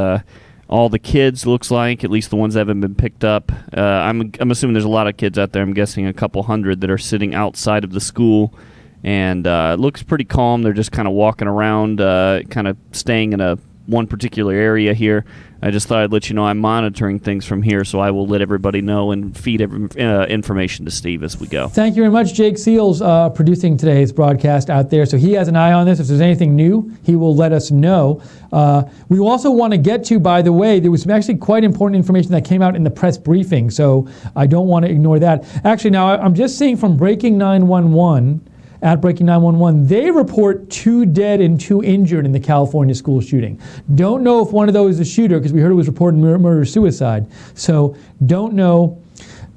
all the kids, looks like, at least the ones that haven't been picked up. I'm assuming there's a lot of kids out there. I'm guessing a couple hundred that are sitting outside of the school. And it looks pretty calm. They're just kind of walking around, kind of staying in one particular area here. I just thought I'd let you know I'm monitoring things from here, so I will let everybody know and feed information to Steve as we go. Thank you very much. Jake Seals producing today's broadcast out there, so he has an eye on this. If there's anything new, he will let us know. We also want to get to, by the way, there was some actually quite important information that came out in the press briefing, so I don't want to ignore that. Actually, now I'm just seeing from Breaking 911, at Breaking 911, they report 2 dead and 2 injured in the California school shooting. Don't know if one of those is a shooter, because we heard it was reported murder-suicide. So don't know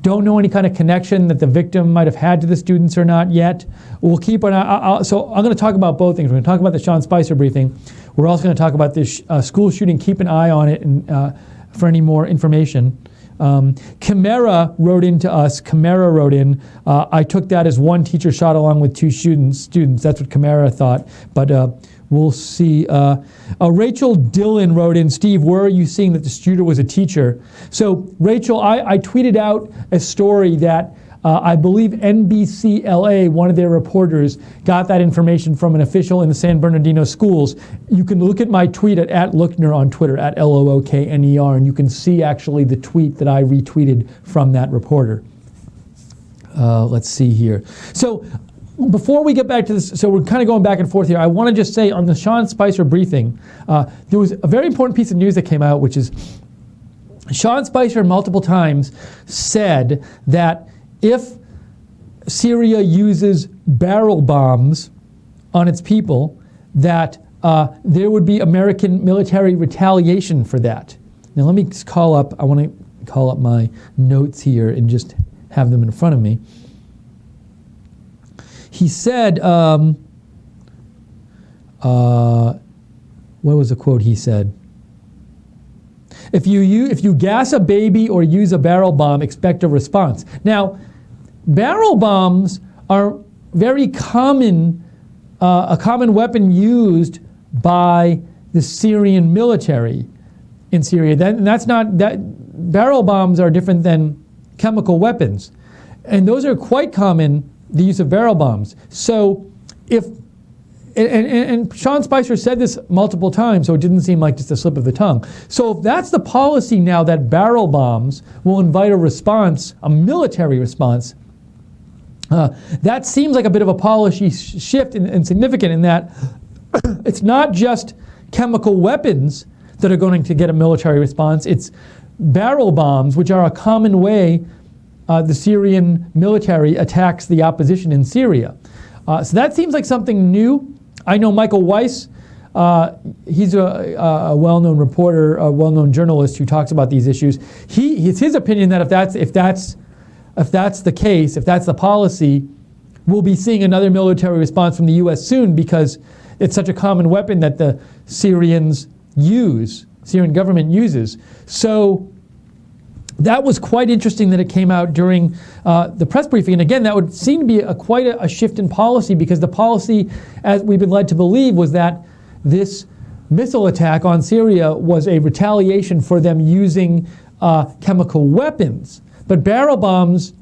any kind of connection that the victim might have had to the students or not yet. We'll keep an eye. So I'm going to talk about both things. We're going to talk about the Sean Spicer briefing. We're also going to talk about this school shooting. Keep an eye on it and for any more information. Chimera wrote into us. Chimera wrote in. I took that as one teacher shot along with 2 students. That's what Chimera thought. But we'll see. Rachel Dillon wrote in. Steve, where are you seeing that the shooter was a teacher? So, Rachel, I tweeted out a story that I believe NBC LA, one of their reporters, got that information from an official in the San Bernardino schools. You can look at my tweet at Lookner on Twitter, at LOOKNER, and you can see actually the tweet that I retweeted from that reporter. Let's see here. So before we get back to this, so we're kind of going back and forth here, I want to just say on the Sean Spicer briefing, there was a very important piece of news that came out, which is Sean Spicer multiple times said that if Syria uses barrel bombs on its people, that there would be American military retaliation for that. Now let me just I want to call up my notes here and just have them in front of me. He said, what was the quote he said? If you gas a baby or use a barrel bomb, expect a response. Now, barrel bombs are very common, a common weapon used by the Syrian military in Syria. Barrel bombs are different than chemical weapons. And those are quite common, the use of barrel bombs. So and Sean Spicer said this multiple times, so it didn't seem like just a slip of the tongue. So if that's the policy now, that barrel bombs will invite a response, a military response, That seems like a bit of a policy shift and significant in that it's not just chemical weapons that are going to get a military response. It's barrel bombs, which are a common way the Syrian military attacks the opposition in Syria. So that seems like something new. I know Michael Weiss. He's a well-known reporter, a well-known journalist who talks about these issues. It's his opinion that if that's the case, if that's the policy, we'll be seeing another military response from the U.S. soon because it's such a common weapon that the Syrian government uses. So that was quite interesting that it came out during the press briefing. And again, that would seem to be quite a shift in policy because the policy, as we've been led to believe, was that this missile attack on Syria was a retaliation for them using chemical weapons. But barrel bombs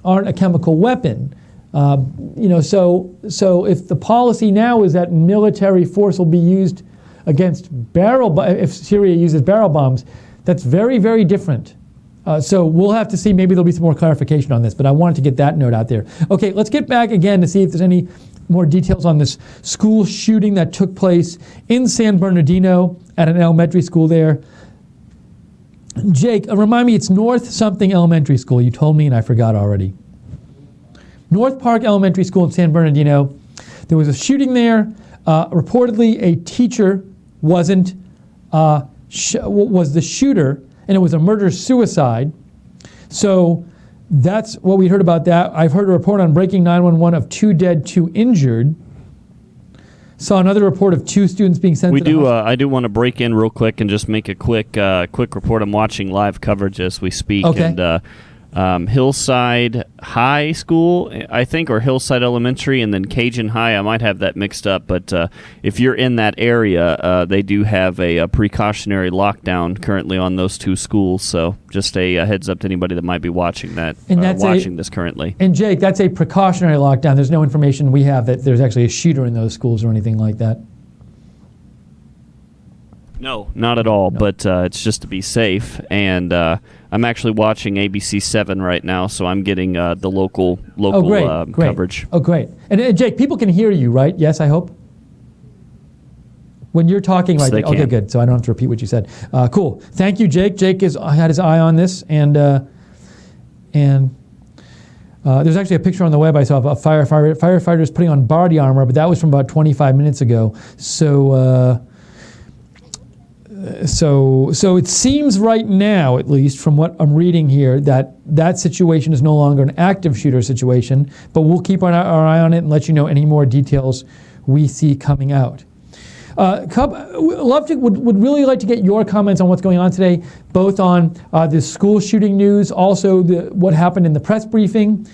aren't a chemical weapon. So if the policy now is that military force will be used against if Syria uses barrel bombs, that's very, very different. So we'll have to see. Maybe there'll be some more clarification on this, but I wanted to get that note out there. Okay, let's get back again to see if there's any more details on this school shooting that took place in San Bernardino at an elementary school there. Jake, remind me, it's North something elementary school. You told me and I forgot already. North Park Elementary School in San Bernardino. There was a shooting there. Reportedly, a teacher was the shooter, and it was a murder-suicide. So that's what we heard about that. I've heard a report on Breaking 911 of 2 dead, 2 injured. Saw another report of 2 students being sent to the hospital. I do want to break in real quick and just make a quick report. I'm watching live coverage as we speak. Okay. And Hillside High School, I think, or Hillside Elementary, and then Cajun High. I might have that mixed up, but if you're in that area, they do have a precautionary lockdown currently on those 2 schools. So just a heads up to anybody that might be watching that, watching this currently. And Jake, that's a precautionary lockdown. There's no information we have that there's actually a shooter in those schools or anything like that. No, not at all, but it's just to be safe. And I'm actually watching ABC 7 right now, so I'm getting the local great. coverage. Oh, great. And Jake, people can hear you, right? Yes, I hope? When you're talking Yes, right they Okay, can. good. So I don't have to repeat what you said. Cool. Thank you, Jake. Jake had his eye on this, and there's actually a picture on the web I saw of firefighters putting on body armor, but that was from about 25 minutes ago. So it seems right now, at least from what I'm reading here, that situation is no longer an active shooter situation, but we'll keep our eye on it and let you know any more details we see coming out. Cub, would really like to get your comments on what's going on today, both on this school shooting news, also what happened in the press briefing.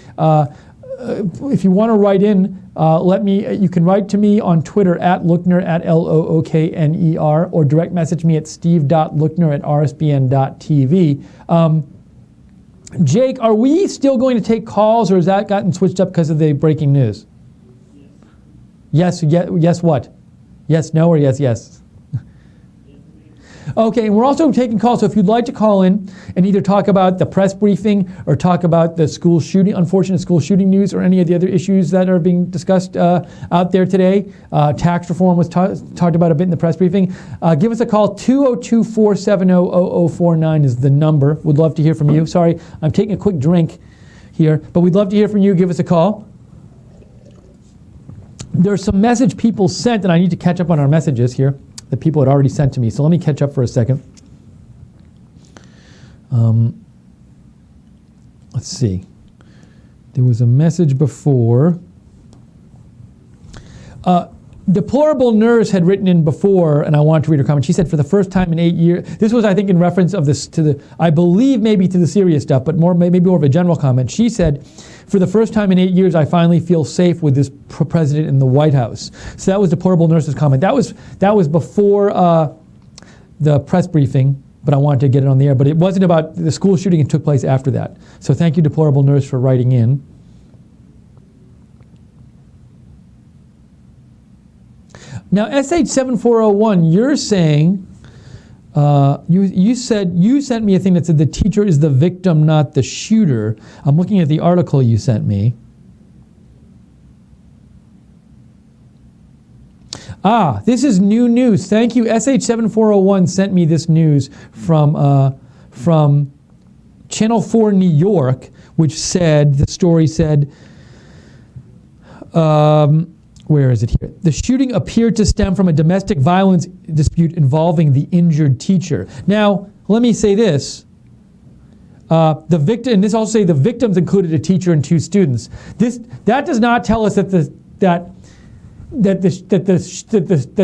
If you want to write in, you can write to me on Twitter at Lookner, at Lookner, or direct message me at steve.lookner@rsbn.tv. Jake, are we still going to take calls, or has that gotten switched up because of the breaking news? Yes, what? Yes, no, or yes? Okay, and we're also taking calls, so if you'd like to call in and either talk about the press briefing or talk about the unfortunate school shooting news, or any of the other issues that are being discussed out there today. Tax reform was talked about a bit in the press briefing. Give us a call. 202-470-0049 is the number. Would love to hear from you. Sorry, I'm taking a quick drink here, but we'd love to hear from you. Give us a call. There's some message people sent, and I need to catch up on our messages here that people had already sent to me. So let me catch up for a second. Let's see. There was a message before. Deplorable Nurse had written in before, and I wanted to read her comment. She said, for the first time in 8 years, this was, I think, in reference of this I believe maybe to the serious stuff, but maybe more of a general comment. She said, for the first time in 8 years, I finally feel safe with this president in the White House. So that was Deplorable Nurse's comment. That was before the press briefing, but I wanted to get it on the air. But it wasn't about the school shooting. It took place after that. So thank you, Deplorable Nurse, for writing in. Now, SH7401, you're saying, you sent me a thing that said the teacher is the victim, not the shooter. I'm looking at the article you sent me. This is new news. Thank you. SH7401 sent me this news from Channel 4 New York, which said, the story said, where is it here? The shooting appeared to stem from a domestic violence dispute involving the injured teacher. Now, let me say this. The victim, and this also say the victims included a teacher and 2 students. That does not tell us that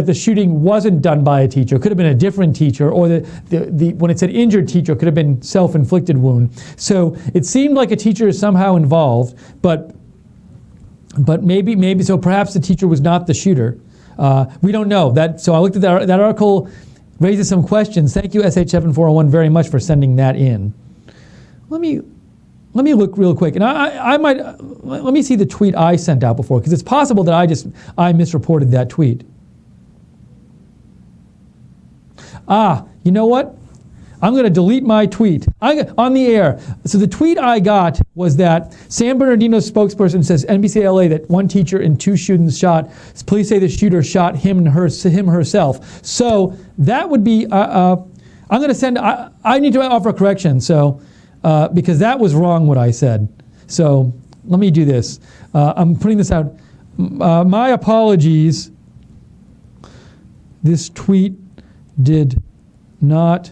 the shooting wasn't done by a teacher. It could have been a different teacher, or when it said injured teacher, it could have been self-inflicted wound. So it seemed like a teacher is somehow involved, but maybe so. Perhaps the teacher was not the shooter. We don't know that. So I looked at that article, raises some questions. Thank you, SH7401, very much for sending that in. Let me look real quick, and I might let me see the tweet I sent out before, because it's possible that I misreported that tweet. You know what? I'm going to delete my tweet on the air. So the tweet I got was that San Bernardino's spokesperson says NBCLA that 1 teacher and 2 students shot. Police say the shooter shot him herself. So that would be. I'm going to send. I need to offer a correction. So. Because that was wrong what I said. So let me do this. I'm putting this out. My apologies. This tweet did not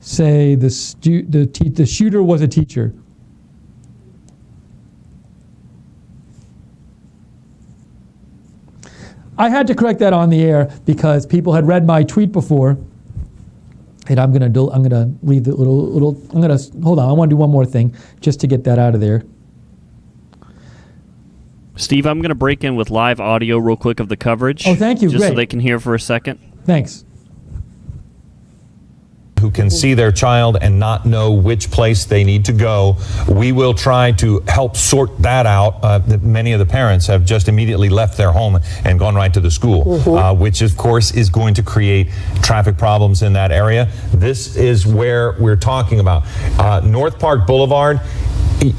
say the shooter was a teacher. I had to correct that on the air because people had read my tweet before. And I'm gonna leave the little. Hold on. I want to do one more thing just to get that out of there. Steve, I'm gonna break in with live audio real quick of the coverage. Oh, thank you. Just Great. so they can hear for a second. Thanks. Who can see their child and not know which place they need to go. We will try to help sort that out. Many of the parents have just immediately left their home and gone right to the school, which of course is going to create traffic problems in that area. This is where we're talking about. North Park Boulevard,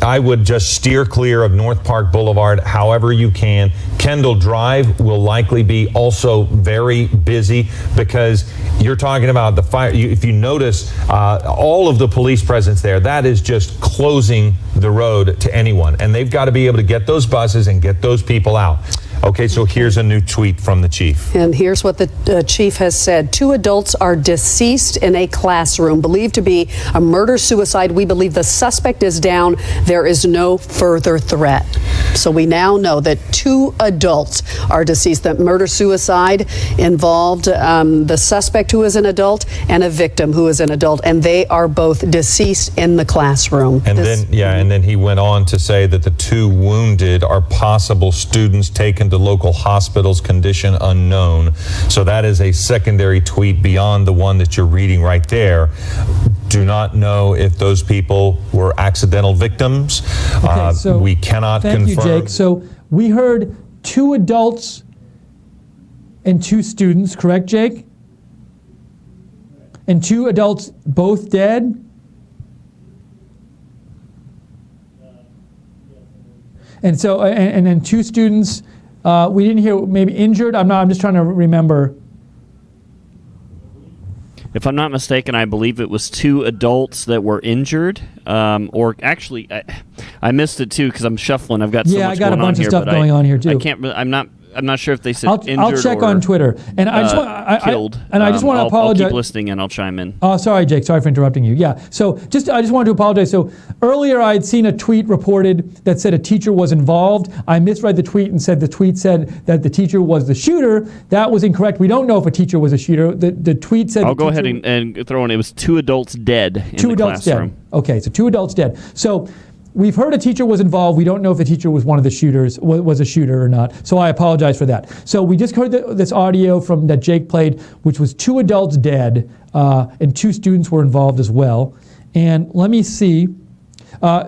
I would just steer clear of North Park Boulevard however you can. Kendall Drive will likely be also very busy because you're talking about the fire. If you notice all of the police presence there, that is just closing the road to anyone. And they've got to be able to get those buses and get those people out. Okay, so here's a new tweet from the chief. And here's what the chief has said. 2 adults are deceased in a classroom, believed to be a murder-suicide. We believe the suspect is down. There is no further threat. So we now know that 2 adults are deceased. That murder-suicide involved the suspect who is an adult and a victim who is an adult, and they are both deceased in the classroom. And then he went on to say that the 2 wounded are possible students taken to local hospitals, condition unknown. So that is a secondary tweet beyond the one that you're reading right there. Do not know if those people were accidental victims. Okay, so we cannot confirm. Thank you, Jake. So we heard 2 adults and 2 students, correct, Jake? And 2 adults both dead? And so, and then 2 students, we didn't hear, maybe injured? I'm just trying to remember. If I'm not mistaken, I believe it was 2 adults that were injured. Or actually, I missed it too because I'm shuffling. I've got so much I got going a bunch on of stuff going on here too. I can't. I'm not sure if they said injured I'll check or, on Twitter. And I just want killed. I just want to apologize. I'll keep listening and I'll chime in. Oh, sorry, Jake. Sorry for interrupting you. Yeah. So I just wanted to apologize. So earlier I had seen a tweet reported that said a teacher was involved. I misread the tweet and said the tweet said that the teacher was the shooter. That was incorrect. We don't know if a teacher was a shooter. The tweet said. I'll go ahead and throw in. It was 2 adults dead in the classroom. Dead. Okay, so 2 adults dead. So we've heard a teacher was involved. We don't know if the teacher was one of the shooters, was a shooter or not. So I apologize for that. So we just heard this audio from that Jake played, which was 2 adults dead, and 2 students were involved as well. And let me see.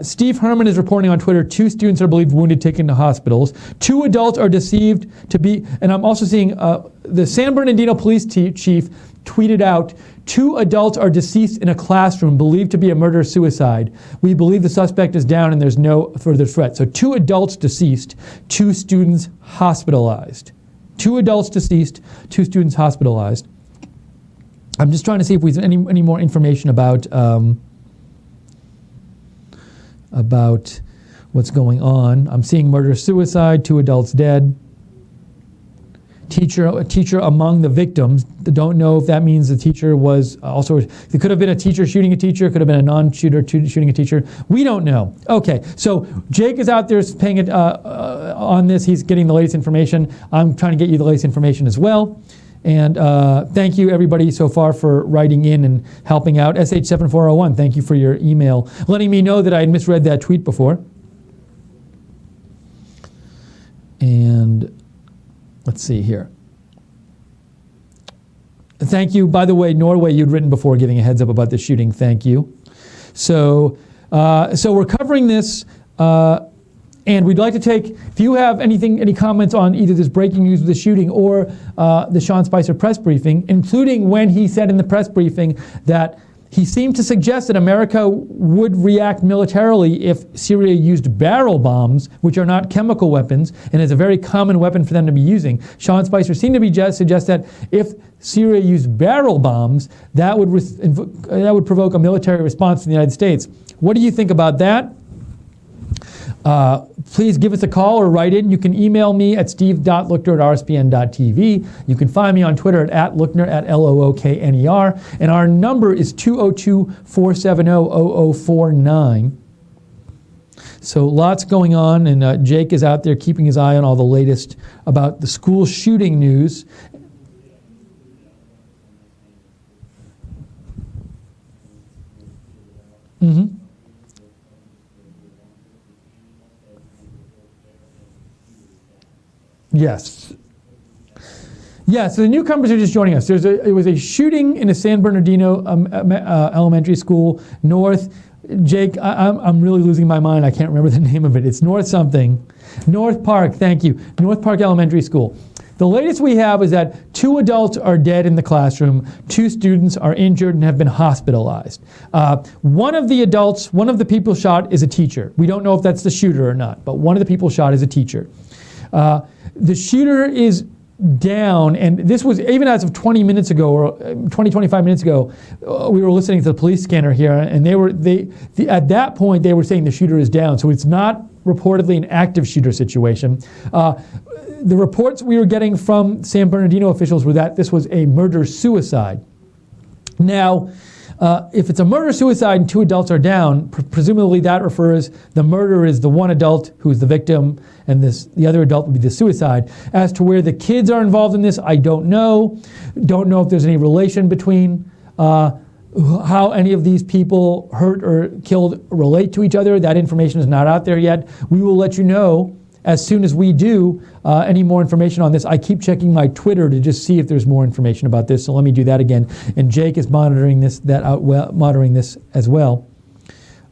Steve Herman is reporting on Twitter, 2 students are believed wounded, taken to hospitals. 2 adults are deceived to be, and I'm also seeing the San Bernardino police chief tweeted out, 2 adults are deceased in a classroom, believed to be a murder-suicide. We believe the suspect is down and there's no further threat. So 2 adults deceased, 2 students hospitalized. 2 adults deceased, 2 students hospitalized. I'm just trying to see if we have any more information about what's going on. I'm seeing murder-suicide, 2 adults dead. A teacher among the victims. Don't know if that means the teacher was also. It could have been a teacher shooting a teacher. Could have been a non-shooter shooting a teacher. We don't know. Okay, so Jake is out there paying it on this. He's getting the latest information. I'm trying to get you the latest information as well. And thank you everybody so far for writing in and helping out. SH7401, thank you for your email, letting me know that I had misread that tweet before. And let's see here. Thank you, by the way, Norway, you'd written before giving a heads up about the shooting. Thank you. So we're covering this, and we'd like to take, if you have any comments on either this breaking news of the shooting or the Sean Spicer press briefing, including when he said in the press briefing that he seemed to suggest that America would react militarily if Syria used barrel bombs, which are not chemical weapons, and is a very common weapon for them to be using. Sean Spicer seemed to be suggest that if Syria used barrel bombs, that would provoke a military response from the United States. What do you think about that? Please give us a call or write in. You can email me at steve.lookner@rspn.tv. You can find me on Twitter at @lookner, @LOOKNER. And our number is 202-470-0049. So lots going on, and Jake is out there keeping his eye on all the latest about the school shooting news. Mm-hmm. Yes. Yeah, so the newcomers are just joining us. It was a shooting in a San Bernardino elementary school, North. Jake, I'm really losing my mind. I can't remember the name of it. It's North something. North Park, thank you. North Park Elementary School. The latest we have is that 2 adults are dead in the classroom, 2 students are injured and have been hospitalized. One of the people shot is a teacher. We don't know if that's the shooter or not, but one of the people shot is a teacher. The shooter is down, and this was even as of 20 minutes ago, or 25 minutes ago, we were listening to the police scanner here, and at that point they were saying the shooter is down, so it's not reportedly an active shooter situation. The reports we were getting from San Bernardino officials were that this was a murder-suicide. Now, if it's a murder-suicide and 2 adults are down, presumably that refers, the murderer is the one adult who's the victim, and the other adult would be the suicide. As to where the kids are involved in this, I don't know. Don't know if there's any relation between how any of these people hurt or killed relate to each other. That information is not out there yet. We will let you know as soon as we do any more information on this. I keep checking my Twitter to just see if there's more information about this, so let me do that again. And Jake is monitoring this as well.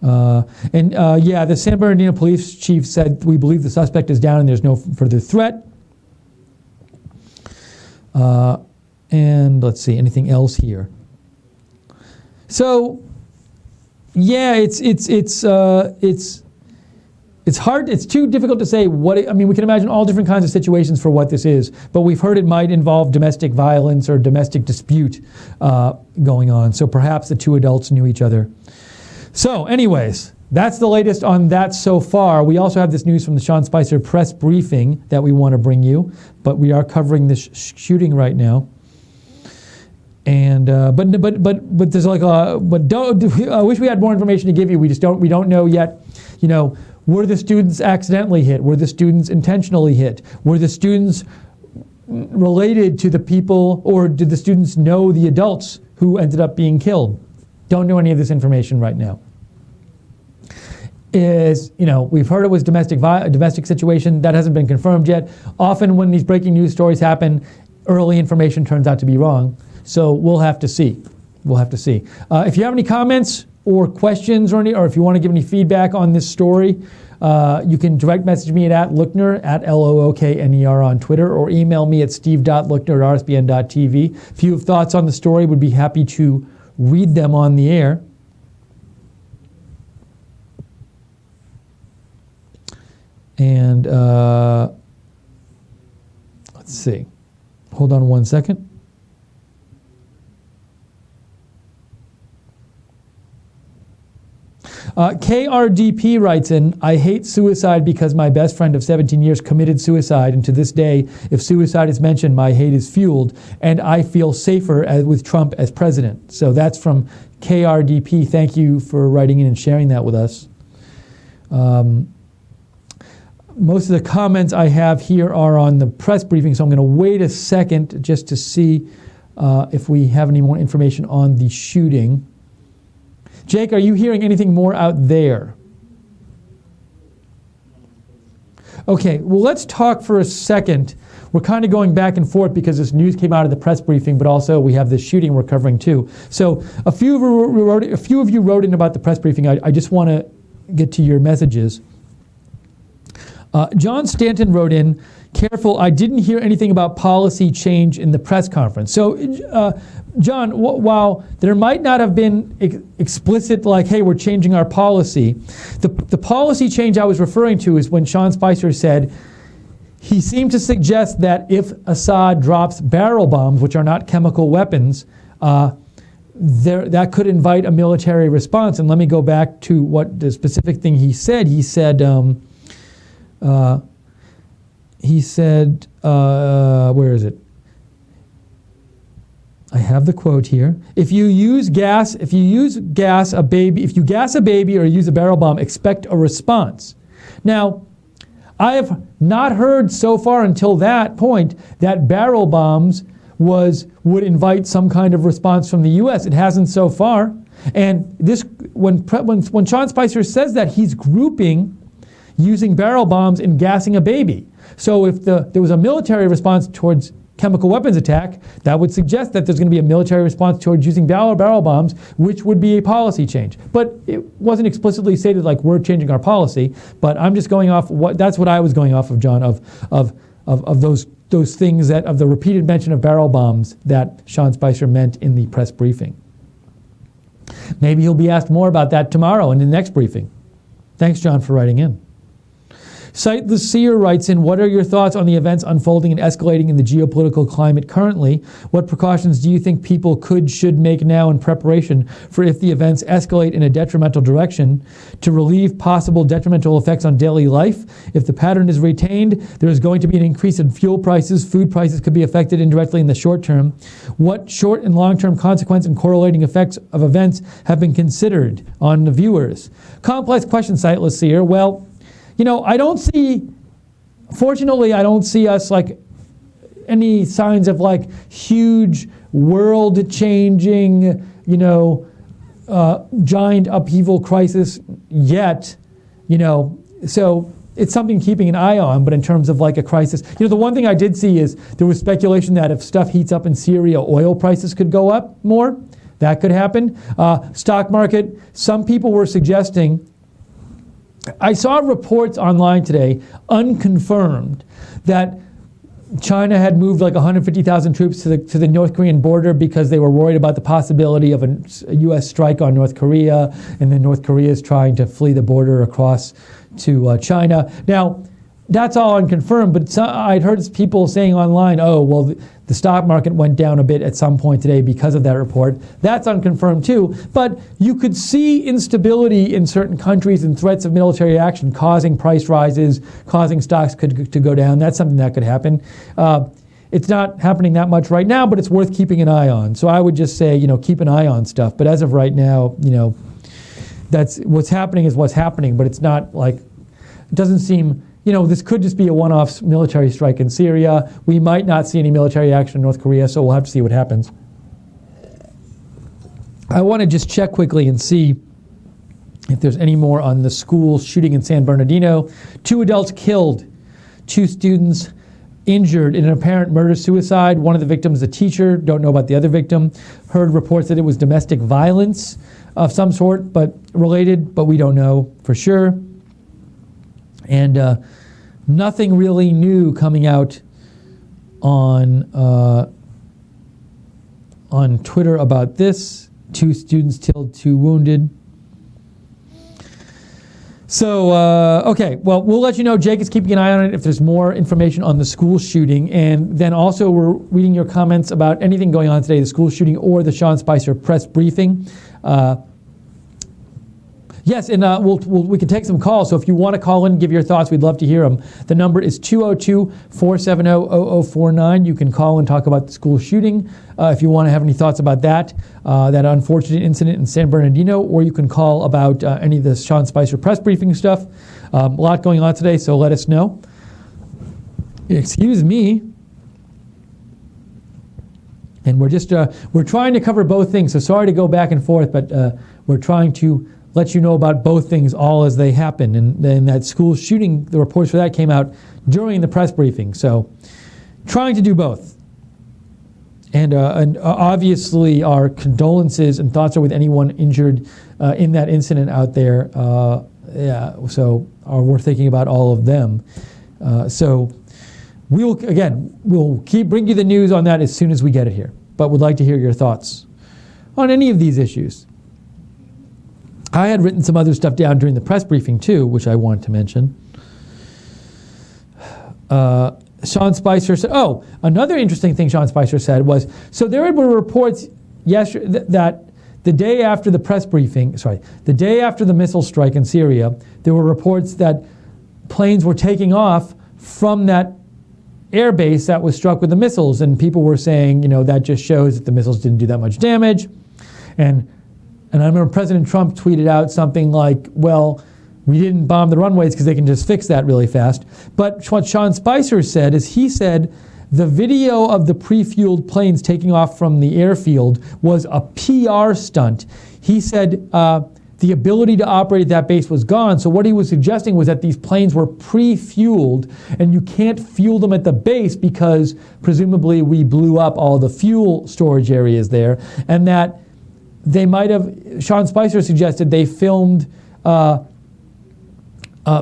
The San Bernardino police chief said, we believe the suspect is down and there's no further threat. And let's see, anything else here? So, yeah, it's hard, it's too difficult to say we can imagine all different kinds of situations for what this is, but we've heard it might involve domestic violence or domestic dispute going on. So perhaps the 2 adults knew each other. So anyways, that's the latest on that so far. We also have this news from the Sean Spicer press briefing that we want to bring you, but we are covering this shooting right now. And but there's I wish we had more information to give you. We don't know yet. Were the students accidentally hit? Were the students intentionally hit? Were the students related to the people, or did the students know the adults who ended up being killed? Don't know any of this information right now. We've heard it was domestic situation. That hasn't been confirmed yet. Often when these breaking news stories happen, early information turns out to be wrong. So we'll have to see. If you have any comments or questions or if you want to give any feedback on this story, you can direct message me at Lookner, at LOOKNER on Twitter, or email me at steve.lookner@rspn.tv. If you have thoughts on the story, would be happy to read them on the air. And let's see. Hold on one second. KRDP writes in, I hate suicide because my best friend of 17 years committed suicide, and to this day, if suicide is mentioned, my hate is fueled, and I feel safer with Trump as president. So that's from KRDP. Thank you for writing in and sharing that with us. Most of the comments I have here are on the press briefing, so I'm going to wait a second just to see if we have any more information on the shooting. Jake, are you hearing anything more out there? Okay, well, let's talk for a second. We're kind of going back and forth because this news came out of the press briefing, but also we have this shooting we're covering too. So a few of you wrote in about the press briefing. I just want to get to your messages. John Stanton wrote in, careful, I didn't hear anything about policy change in the press conference. So, John, while there might not have been explicit, like, hey, we're changing our policy, the policy change I was referring to is when Sean Spicer said he seemed to suggest that if Assad drops barrel bombs, which are not chemical weapons, that could invite a military response. And let me go back to what the specific thing he said. He said, where is it? I have the quote here. If you gas a baby or use a barrel bomb, expect a response. Now, I have not heard so far until that point that barrel bombs would invite some kind of response from the U.S. It hasn't so far. And this, when Sean Spicer says that, he's grouping using barrel bombs and gassing a baby. So if there was a military response towards chemical weapons attack, that would suggest that there's going to be a military response towards using barrel bombs, which would be a policy change. But it wasn't explicitly stated like we're changing our policy. But I'm just going off that's what I was going off of, John, of those things of the repeated mention of barrel bombs that Sean Spicer meant in the press briefing. Maybe he'll be asked more about that tomorrow in the next briefing. Thanks, John, for writing in. Sightless Seer writes in, what are your thoughts on the events unfolding and escalating in the geopolitical climate currently? What precautions do you think people should make now in preparation for if the events escalate in a detrimental direction to relieve possible detrimental effects on daily life? If the pattern is retained, there is going to be an increase in fuel prices. Food prices could be affected indirectly in the short term. What short and long-term consequence and correlating effects of events have been considered on the viewers? Complex question, Sightless Seer. Well, fortunately, I don't see us like any signs of like huge world-changing, giant upheaval crisis yet, so it's something keeping an eye on, but in terms of like a crisis, the one thing I did see is there was speculation that if stuff heats up in Syria, oil prices could go up more. That could happen. Stock market, some people were suggesting, I saw reports online today, unconfirmed, that China had moved like 150,000 troops to the North Korean border because they were worried about the possibility of a U.S. strike on North Korea, and then North Korea is trying to flee the border across to China. Now, that's all unconfirmed, but I'd heard people saying online, oh, well, the stock market went down a bit at some point today because of that report. That's unconfirmed too, but you could see instability in certain countries and threats of military action causing price rises, causing stocks to go down. That's something that could happen. It's not happening that much right now, but it's worth keeping an eye on. So I would just say, keep an eye on stuff. But as of right now, that's what's happening is what's happening, but it's not like, it doesn't seem, this could just be a one-off military strike in Syria. We might not see any military action in North Korea, so we'll have to see what happens. I want to just check quickly and see if there's any more on the school shooting in San Bernardino. 2 adults killed, 2 students injured in an apparent murder-suicide. One of the victims, a teacher. Don't know about the other victim. Heard reports that it was domestic violence of some sort, but related, but we don't know for sure. And nothing really new coming out on Twitter about this. 2 students killed, 2 wounded. So, okay, well, we'll let you know. Jake is keeping an eye on it if there's more information on the school shooting. And then also we're reading your comments about anything going on today, the school shooting or the Sean Spicer press briefing. Yes, and we can take some calls. So if you want to call in and give your thoughts, we'd love to hear them. The number is 202-470-0049. You can call and talk about the school shooting if you want to have any thoughts about that unfortunate incident in San Bernardino, or you can call about any of the Sean Spicer press briefing stuff. A lot going on today, so let us know. Excuse me. And we're trying to cover both things, so sorry to go back and forth, but we're trying to let you know about both things all as they happen. And then that school shooting, the reports for that came out during the press briefing. So trying to do both. And obviously our condolences and thoughts are with anyone injured in that incident out there. So we're thinking about all of them. So we'll bring you the news on that as soon as we get it here. But would like to hear your thoughts on any of these issues. I had written some other stuff down during the press briefing too, which I wanted to mention. Sean Spicer said, another interesting thing Sean Spicer said was, so there were reports yesterday that the day after the press briefing, the day after the missile strike in Syria, there were reports that planes were taking off from that air base that was struck with the missiles, and people were saying, that just shows that the missiles didn't do that much damage. And I remember President Trump tweeted out something like, well, we didn't bomb the runways because they can just fix that really fast. But what Sean Spicer said is he said the video of the pre-fueled planes taking off from the airfield was a PR stunt. He said the ability to operate at that base was gone. So what he was suggesting was that these planes were pre-fueled and you can't fuel them at the base because presumably we blew up all the fuel storage areas there, and that they might have, Sean Spicer suggested they filmed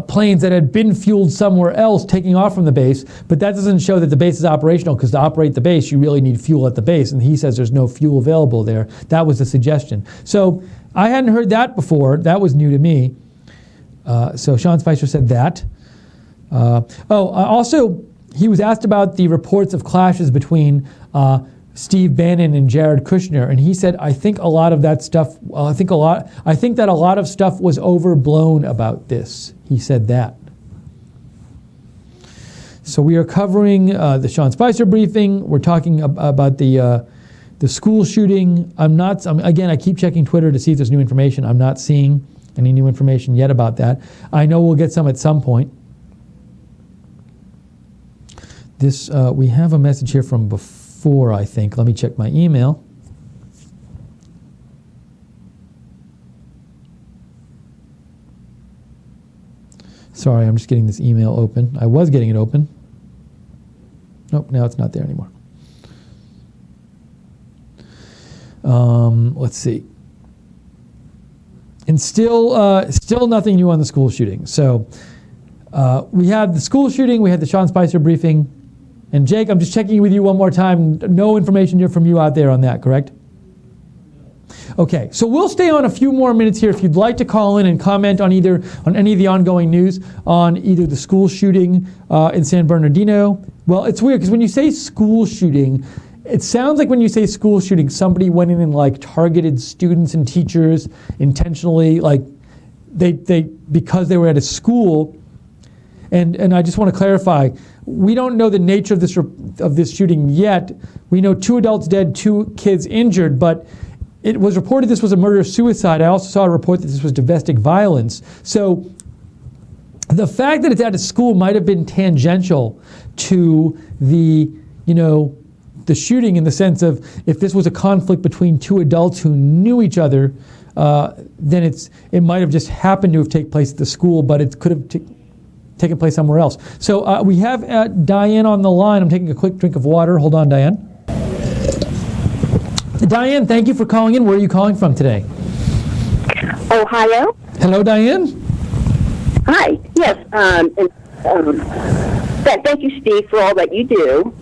planes that had been fueled somewhere else taking off from the base, but that doesn't show that the base is operational, because to operate the base, you really need fuel at the base, and he says there's no fuel available there. That was the suggestion. So I hadn't heard that before. That was new to me. So Sean Spicer said that. Also, he was asked about the reports of clashes between Steve Bannon and Jared Kushner, and he said, I think that a lot of stuff was overblown about this. He said that. So we are covering the Sean Spicer briefing. We're talking about the school shooting. Again, I keep checking Twitter to see if there's new information. I'm not seeing any new information yet about that. I know we'll get some at some point. We have a message here from before, I think. Let me check my email. Sorry, I'm just getting this email open. I was getting it open. Nope, now it's not there anymore. Let's see. And still nothing new on the school shooting. So we had the school shooting, we had the Sean Spicer briefing. And Jake, I'm just checking with you one more time. No information here from you out there on that, correct? Okay, so we'll stay on a few more minutes here if you'd like to call in and comment on any of the ongoing news on either the school shooting in San Bernardino. Well, it's weird because when you say school shooting, it sounds like when you say school shooting, somebody went in and targeted students and teachers intentionally, because they were at a school. And I just want to clarify, we don't know the nature of this shooting yet. We know 2 adults dead, 2 kids injured, but it was reported this was a murder-suicide. I also saw a report that this was domestic violence. So the fact that it's at a school might have been tangential to the shooting, in the sense of if this was a conflict between 2 adults who knew each other, then it might have just happened to have taken place at the school, but it could have taken place somewhere else. So we have Diane on the line. I'm taking a quick drink of water. Hold on, Diane. Diane, thank you for calling in. Where are you calling from today? Ohio. Hello, Diane. Hi. Yes. Thank you, Steve, for all that you do.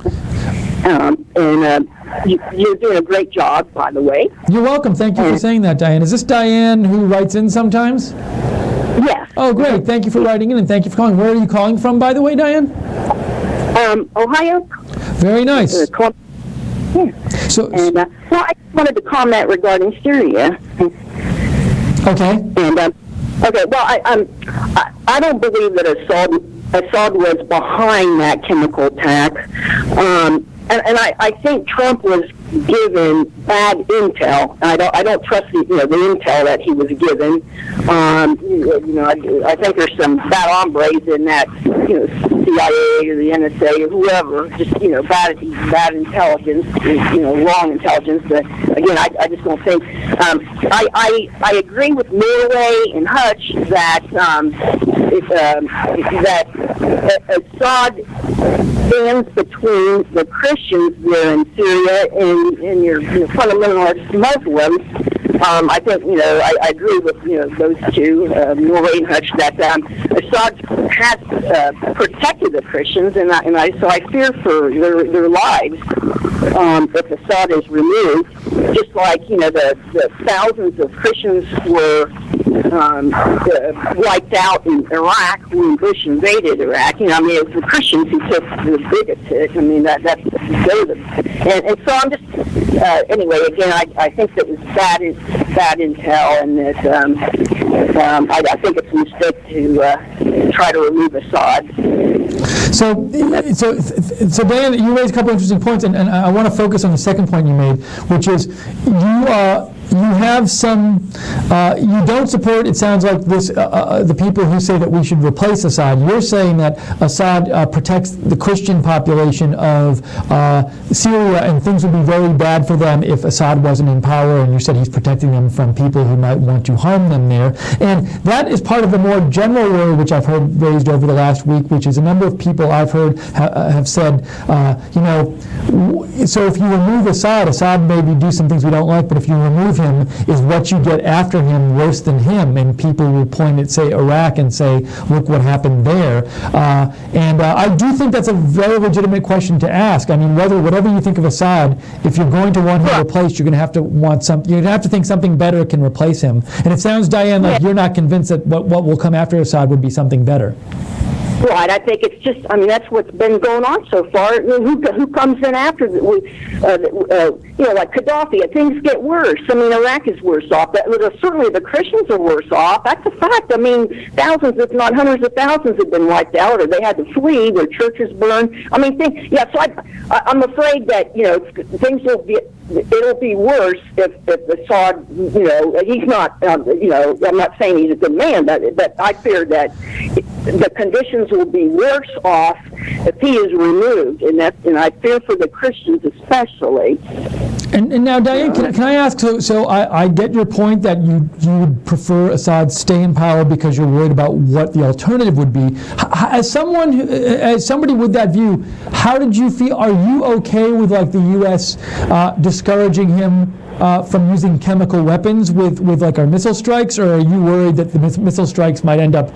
You're doing a great job, by the way. You're welcome. Thank you for saying that, Diane. Is this Diane who writes in sometimes? Yes. Oh, great. Thank you for writing in, and thank you for calling. Where are you calling from, by the way, Diane? Ohio. Very nice. Yeah. And, well, I wanted to comment regarding Syria. Okay. And okay, well, I don't believe that Assad was behind that chemical attack, and I think Trump was given bad intel. I don't trust the intel that he was given. I think there's some bad hombres in that CIA or the NSA or whoever, just bad intelligence, wrong intelligence. But again, I just don't think. I agree with Norway and Hutch that that Assad stands between the Christians there in Syria and your fundamentalist Muslims. I think I agree with those two, Norway and Hutch, that Assad has protected the Christians, and so I fear for their lives if Assad is removed. Just like the thousands of Christians were wiped out in Iraq when Bush invaded Iraq. It was the Christians who took the biggest hit. That's and so I'm just anyway. Again, I think that was bad intel, and that I think it's a mistake to try to remove Assad. So Diane, you raised a couple interesting points, and I want to focus on the second point you made, which is you have some, you don't support, it sounds like, the people who say that we should replace Assad. You're saying that Assad protects the Christian population of Syria, and things would be very bad for them if Assad wasn't in power, and you said he's protecting them from people who might want to harm them there. And that is part of the more general worry which I've heard raised over the last week, which is a number of people I've heard have said, so if you remove Assad maybe do some things we don't like, but if you remove him, is what you get after him worse than him? And people will point at, say, Iraq and say, look what happened there. And I do think that's a very legitimate question to ask. Whatever you think of Assad, if you're going to want him replaced, you're going to have to think something better can replace him. And it sounds, Diane, like you're not convinced that what will come after Assad would be something better. Right, I think it's just, that's what's been going on so far. Who comes in after, like Gaddafi, things get worse. Iraq is worse off. Certainly the Christians are worse off. That's a fact. Thousands, if not hundreds of thousands have been wiped out, or they had to flee, their churches burned. So I'm afraid that, things will be, it'll be worse if Assad, he's not, I'm not saying he's a good man, but I fear that the conditions will be worse off if he is removed, and I fear for the Christians especially. And now, Diane, can I ask? So I get your point that you would prefer Assad stay in power because you're worried about what the alternative would be. As somebody with that view, how did you feel? Are you okay with the U.S. Discouraging him from using chemical weapons with our missile strikes, or are you worried that the missile strikes might end up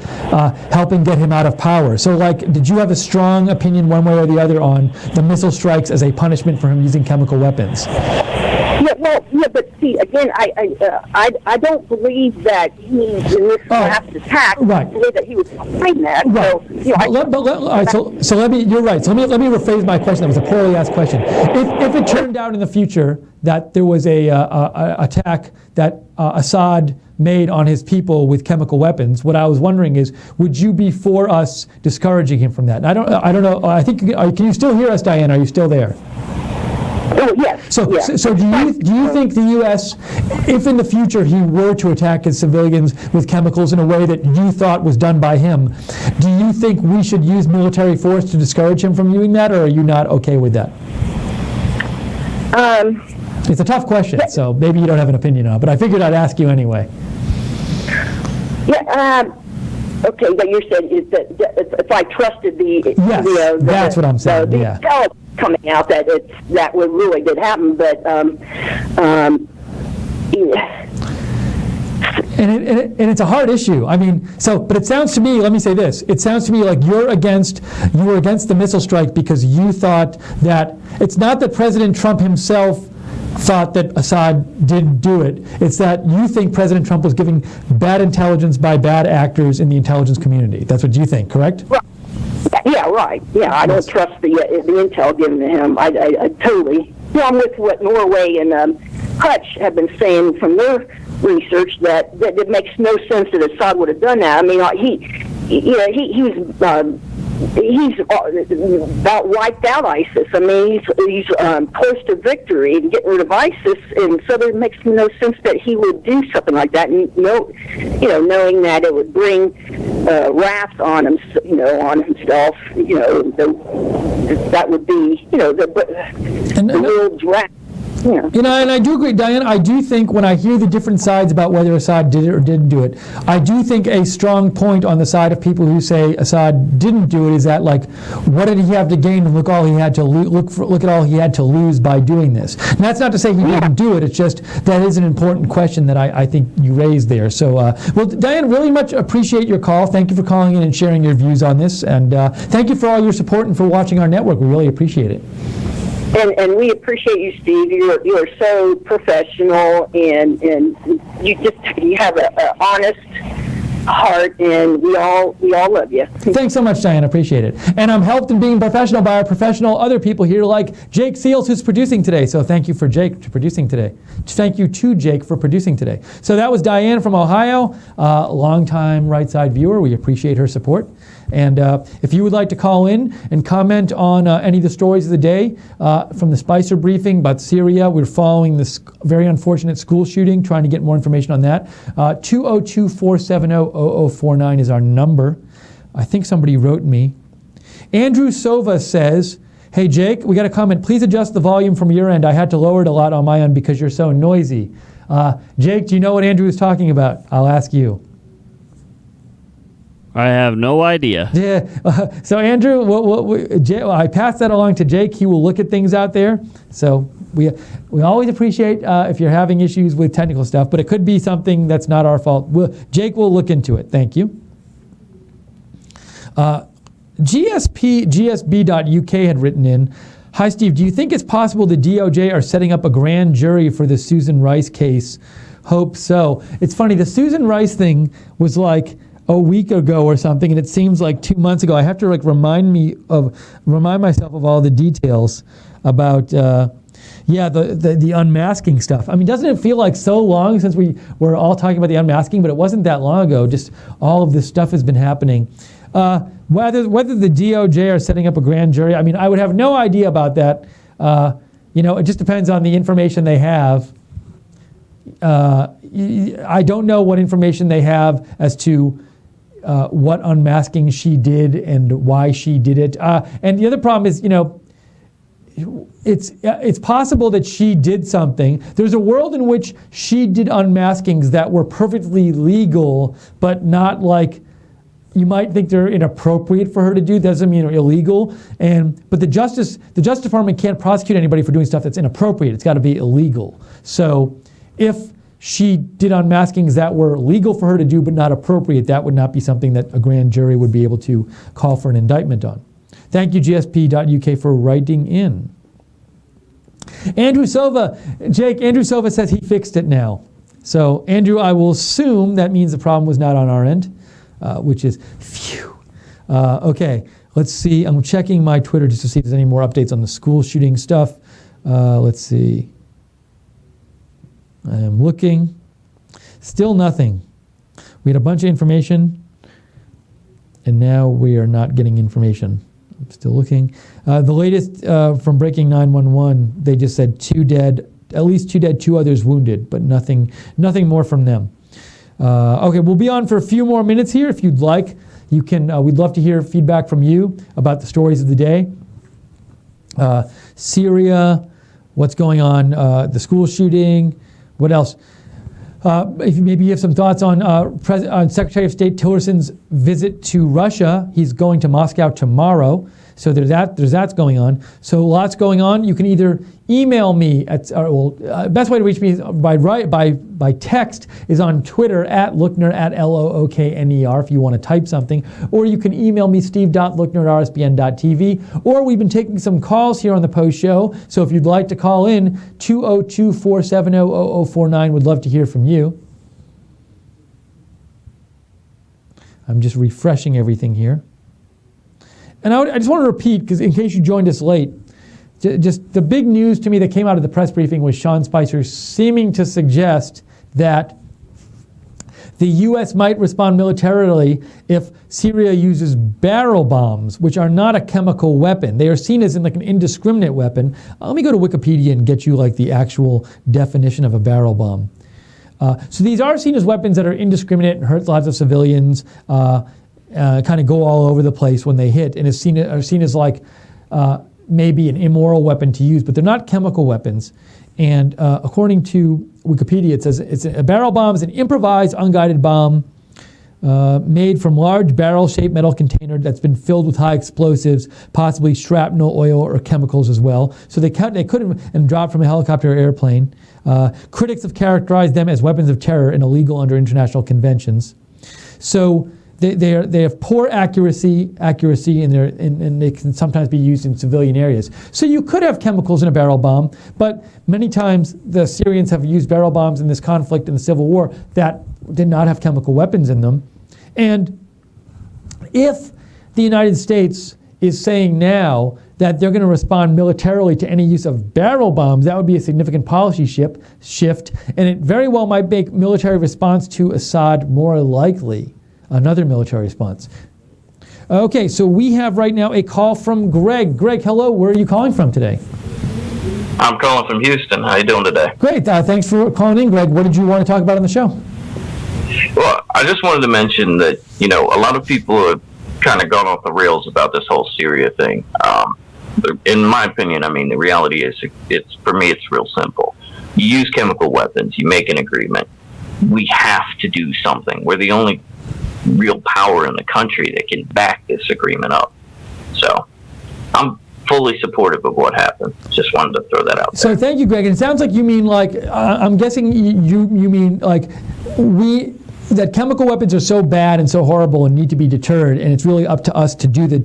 helping get him out of power? So, did you have a strong opinion one way or the other on the missile strikes as a punishment for him using chemical weapons? But see, again, I don't believe that he, in this last attack, I believe that he was behind that. Right. So, let me. You're right. So let me rephrase my question. That was a poorly asked question. If it turned out in the future that there was a attack that Assad made on his people with chemical weapons, what I was wondering is, would you be for us discouraging him from that? And I don't know. I think can you still hear us, Diane? Are you still there? Oh, yes. So do you think the U.S., if in the future he were to attack his civilians with chemicals in a way that you thought was done by him, do you think we should use military force to discourage him from doing that, or are you not okay with that? It's a tough question, so maybe you don't have an opinion on it, but I figured I'd ask you anyway. Okay, but you said if I trusted that's what I'm saying. The coming out that really did happen, but And it's a hard issue. But it sounds to me, let me say this, it sounds to me like you were against the missile strike because you thought that, it's not that President Trump himself thought that Assad didn't do it. It's that you think President Trump was giving bad intelligence by bad actors in the intelligence community. That's what you think, correct? Right. Yeah, right. Yeah, I don't trust the intel given to him. I totally. I'm with what Norway and Hutch have been saying from their research that it makes no sense that Assad would have done that. I mean, he's about wiped out ISIS. I mean, he's close to victory and getting rid of ISIS, and so it makes no sense that he would do something like that. And knowing that it would bring wrath on him, on himself, that would be, the world's wrath. Yeah. And I do agree, Diane. I do think when I hear the different sides about whether Assad did it or didn't do it, I do think a strong point on the side of people who say Assad didn't do it is that, like, what did he have to gain, and look at all he had to lose by doing this. And that's not to say he didn't do it. It's just that is an important question that I think you raised there. So, well, Diane, really much appreciate your call. Thank you for calling in and sharing your views on this, and thank you for all your support and for watching our network. We really appreciate it. And we appreciate you, Steve. You are so professional, and you have an honest heart, and we all love you. Thanks so much, Diane. I appreciate it. And I'm helped in being professional by our professional other people here, like Jake Seals, who's producing today. So thank you for Jake for producing today. Thank you to Jake for producing today. So that was Diane from Ohio, longtime Right Side viewer. We appreciate her support. And if you would like to call in and comment on any of the stories of the day from the Spicer briefing about Syria, we're following this very unfortunate school shooting, trying to get more information on that. 202-470-0049 is our number. I think somebody wrote me. Andrew Sova says, hey, Jake, we got a comment. Please adjust the volume from your end. I had to lower it a lot on my end because you're so noisy. Jake, do you know what Andrew is talking about? I'll ask you. I have no idea. Yeah. So Andrew, I passed that along to Jake. He will look at things out there. So we always appreciate if you're having issues with technical stuff, but it could be something that's not our fault. Jake will look into it. Thank you. GSB.UK had written in, hi, Steve, do you think it's possible the DOJ are setting up a grand jury for the Susan Rice case? Hope so. It's funny, the Susan Rice thing was like a week ago or something, and it seems like 2 months ago. I have to remind myself of all the details about the unmasking stuff. I mean, doesn't it feel like so long since we were all talking about the unmasking? But it wasn't that long ago. Just all of this stuff has been happening. Whether the DOJ are setting up a grand jury, I mean, I would have no idea about that. It just depends on the information they have. I don't know what information they have as to what unmasking she did and why she did it. And the other problem is, it's possible that she did something. There's a world in which she did unmaskings that were perfectly legal, but not like you might think they're inappropriate for her to do. Doesn't mean illegal. But the Justice Department can't prosecute anybody for doing stuff that's inappropriate. It's got to be illegal. So if she did unmaskings that were legal for her to do but not appropriate, that would not be something that a grand jury would be able to call for an indictment on. Thank you, GSP.UK, for writing in. Andrew Silva says he fixed it now. So, Andrew, I will assume that means the problem was not on our end, which is phew. Okay, let's see. I'm checking my Twitter just to see if there's any more updates on the school shooting stuff. Let's see. I am looking. Still nothing. We had a bunch of information, and now we are not getting information. I'm still looking. The latest from Breaking 911, they just said 2 dead, at least 2 dead, 2 others wounded, but nothing more from them. Okay, we'll be on for a few more minutes here. If you'd like, you can. We'd love to hear feedback from you about the stories of the day. Syria, what's going on, the school shooting. What else? If maybe you have some thoughts on Secretary of State Tillerson's visit to Russia. He's going to Moscow tomorrow. So there's that going on. So lots going on. You can either email me at best way to reach me is by text is on Twitter at Lookner at LOOKNER if you want to type something, or you can email me steve.lookner@rsbn.tv, or we've been taking some calls here on the post show. So if you'd like to call in 202-470-0049, would love to hear from you. I'm just refreshing everything here. And I just want to repeat, because in case you joined us late, just the big news to me that came out of the press briefing was Sean Spicer seeming to suggest that the U.S. might respond militarily if Syria uses barrel bombs, which are not a chemical weapon. They are seen as like an indiscriminate weapon. Let me go to Wikipedia and get you like the actual definition of a barrel bomb. So these are seen as weapons that are indiscriminate and hurt lots of civilians, kind of go all over the place when they hit, and are seen as like maybe an immoral weapon to use, but they're not chemical weapons. And according to Wikipedia, it says a barrel bomb is an improvised, unguided bomb made from large barrel-shaped metal container that's been filled with high explosives, possibly shrapnel, oil, or chemicals as well. So they couldn't and dropped from a helicopter or airplane. Critics have characterized them as weapons of terror and illegal under international conventions. So they have poor accuracy, and they can sometimes be used in civilian areas. So you could have chemicals in a barrel bomb, but many times the Syrians have used barrel bombs in this conflict in the Civil War that did not have chemical weapons in them. And if the United States is saying now that they're going to respond militarily to any use of barrel bombs, that would be a significant policy shift, and it very well might make military response to Assad more likely. Another military response. Okay, so we have right now a call from Greg. Greg, hello. Where are you calling from today? I'm calling from Houston. How you doing today? Great. Thanks for calling in, Greg. What did you want to talk about on the show? Well, I just wanted to mention that, a lot of people have kind of gone off the rails about this whole Syria thing. In my opinion, the reality is, for me, it's real simple. You use chemical weapons. You make an agreement. We have to do something. We're the only real power in the country that can back this agreement up. So I'm fully supportive of what happened. Just wanted to throw that out there. So thank you, Greg. And it sounds like you mean I'm guessing you mean that chemical weapons are so bad and so horrible and need to be deterred, and it's really up to us to do the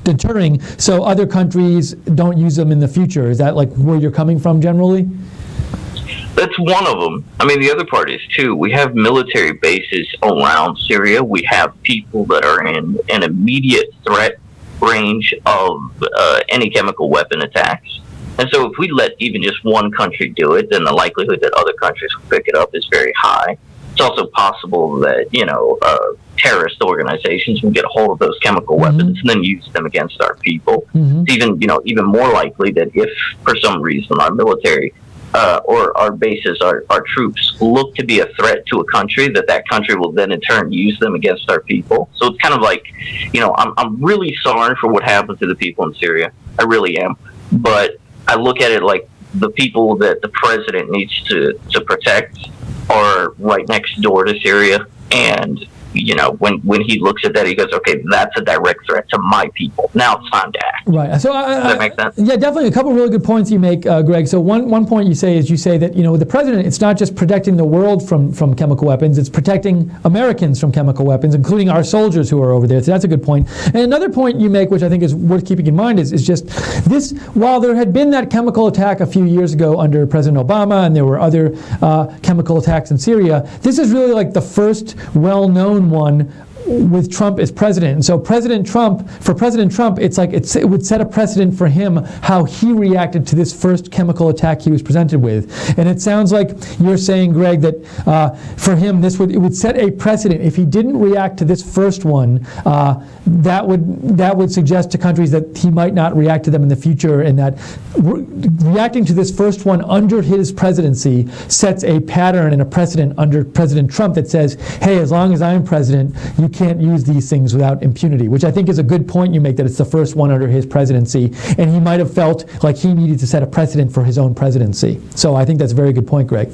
deterring so other countries don't use them in the future. Is that like where you're coming from generally? That's one of them. The other part is, too, we have military bases around Syria. We have people that are in an immediate threat range of any chemical weapon attacks. And so if we let even just one country do it, then the likelihood that other countries will pick it up is very high. It's also possible that, terrorist organizations will get a hold of those chemical weapons and then use them against our people. It's even more likely that if, for some reason, our military or our bases, our troops look to be a threat to a country, that country will then in turn use them against our people. So it's kind of like, I'm really sorry for what happened to the people in Syria. I really am. But I look at it like the people that the president needs to protect are right next door to Syria. And, when he looks at that, he goes, okay, that's a direct threat to my people. Now it's time to act. Right. So does that make sense? Yeah, definitely. A couple of really good points you make, Greg. So one point you say that, the president, it's not just protecting the world from chemical weapons, it's protecting Americans from chemical weapons, including our soldiers who are over there. So that's a good point. And another point you make, which I think is worth keeping in mind, is just this, while there had been that chemical attack a few years ago under President Obama, and there were other chemical attacks in Syria, this is really like the first well-known one with Trump as president. And so for President Trump, it's like it would set a precedent for him how he reacted to this first chemical attack he was presented with. And it sounds like you're saying, Greg, that for him it would set a precedent. If he didn't react to this first one, that would suggest to countries that he might not react to them in the future, and that reacting to this first one under his presidency sets a pattern and a precedent under President Trump that says, hey, as long as I'm president, you can't use these things without impunity, which I think is a good point you make, that it's the first one under his presidency, and he might have felt like he needed to set a precedent for his own presidency. So I think that's a very good point, Greg.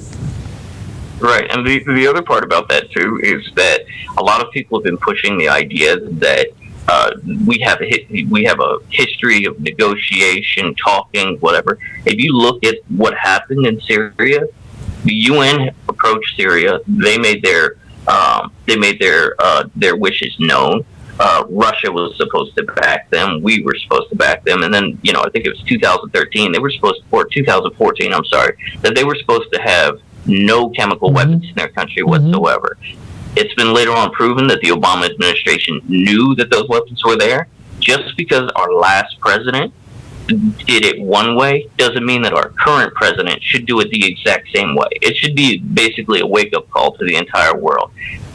Right, and the other part about that, too, is that a lot of people have been pushing the idea that we have a history of negotiation, talking, whatever. If you look at what happened in Syria, the UN approached Syria. They made their wishes known. Russia was supposed to back them. We were supposed to back them. And then, I think it was 2013. They were supposed to, or 2014. I'm sorry, that they were supposed to have no chemical weapons in their country whatsoever. It's been later on proven that the Obama administration knew that those weapons were there. Just because our last president did it one way doesn't mean that our current president should do it the exact same way. It should be basically a wake-up call to the entire world.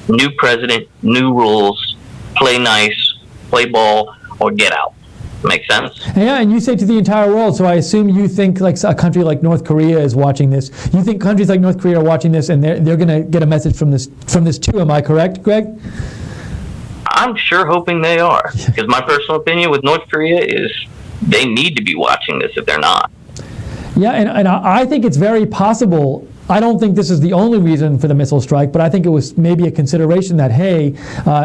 New president, new rules, play nice, play ball, or get out. Make sense? Yeah, and you say to the entire world, so I assume you think like a country like North Korea is watching this. You think countries like North Korea are watching this and they're going to get a message from this too. Am I correct, Greg? I'm sure hoping they are. Because my personal opinion with North Korea is they need to be watching this if they're not. Yeah, and I think it's very possible. I don't think this is the only reason for the missile strike, but I think it was maybe a consideration that, hey,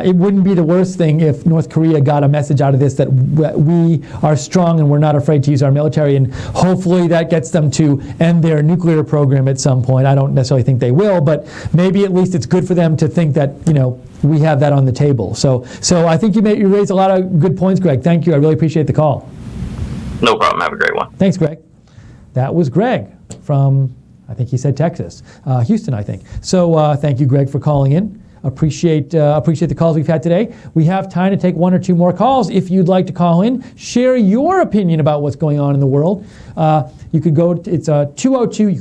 it wouldn't be the worst thing if North Korea got a message out of this that we are strong and we're not afraid to use our military, and hopefully that gets them to end their nuclear program at some point. I don't necessarily think they will, but maybe at least it's good for them to think that, we have that on the table. So I think you raised a lot of good points, Greg. Thank you. I really appreciate the call. No problem. Have a great one. Thanks, Greg. That was Greg from, I think he said Texas, Houston, I think. So thank you, Greg, for calling in. Appreciate the calls we've had today. We have time to take one or two more calls. If you'd like to call in, share your opinion about what's going on in the world. You could go. It's 202. You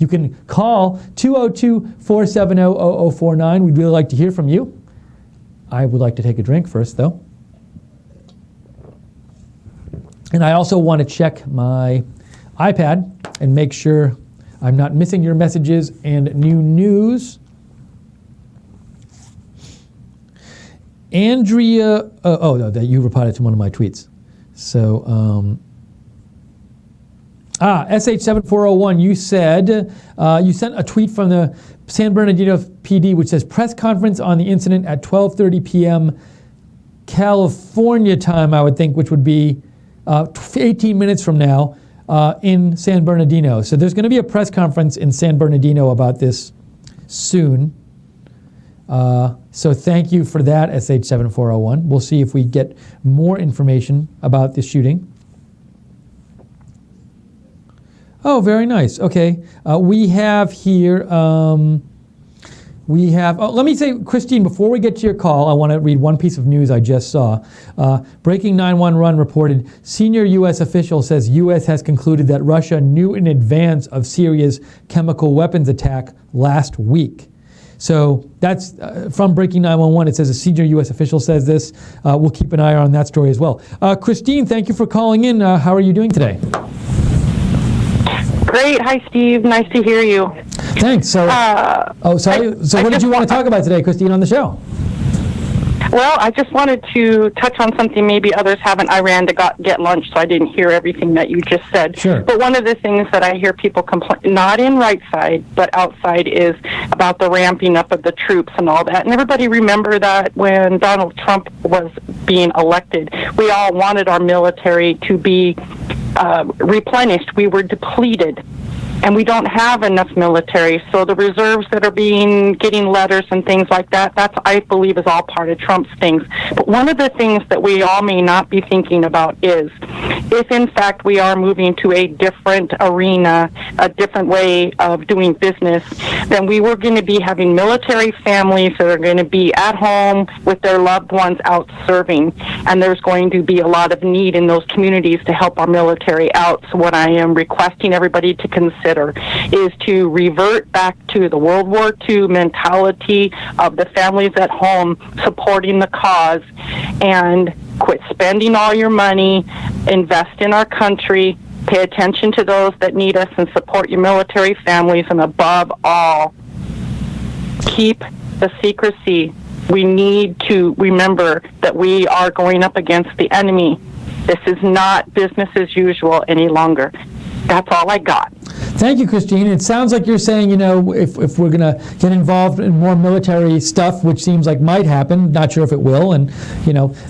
can call 202-470-0049. We'd really like to hear from you. I would like to take a drink first, though. And I also want to check my iPad and make sure I'm not missing your messages and new news. Andrea, that you replied to one of my tweets. So, SH7401, you said, you sent a tweet from the San Bernardino PD which says press conference on the incident at 12:30 p.m. California time, I would think, which would be 18 minutes from now. In San Bernardino. So there's going to be a press conference in San Bernardino about this soon. So thank you for that, SH7401. We'll see if we get more information about the shooting. Oh, very nice. Okay. We have here... let me say, Christine, before we get to your call, I want to read one piece of news I just saw. Breaking 911 reported, senior U.S. official says U.S. has concluded that Russia knew in advance of Syria's chemical weapons attack last week. So that's from Breaking 911. It says a senior U.S. official says this. We'll keep an eye on that story as well. Christine, thank you for calling in. How are you doing today? Great. Hi, Steve. Nice to hear you. Thanks. So, So what did you want to talk about today, Christine, on the show? Well, I just wanted to touch on something maybe others haven't. I ran to get lunch, so I didn't hear everything that you just said. Sure. But one of the things that I hear people complain, not in right side, but outside, is about the ramping up of the troops and all that. And everybody remember that when Donald Trump was being elected, we all wanted our military to be replenished. We were depleted. And we don't have enough military, so the reserves that are getting letters and things like that, that's, I believe, is all part of Trump's things. But one of the things that we all may not be thinking about is, if in fact we are moving to a different arena, a different way of doing business, then we were going to be having military families that are going to be at home with their loved ones out serving, and there's going to be a lot of need in those communities to help our military out. So what I am requesting everybody to consider is to revert back to the World War II mentality of the families at home supporting the cause, and quit spending all your money, invest in our country, pay attention to those that need us, and support your military families, and above all, keep the secrecy. We need to remember that we are going up against the enemy. This is not business as usual any longer. That's all I got. Thank you, Christine. It sounds like you're saying, if we're going to get involved in more military stuff, which seems like might happen, not sure if it will, and,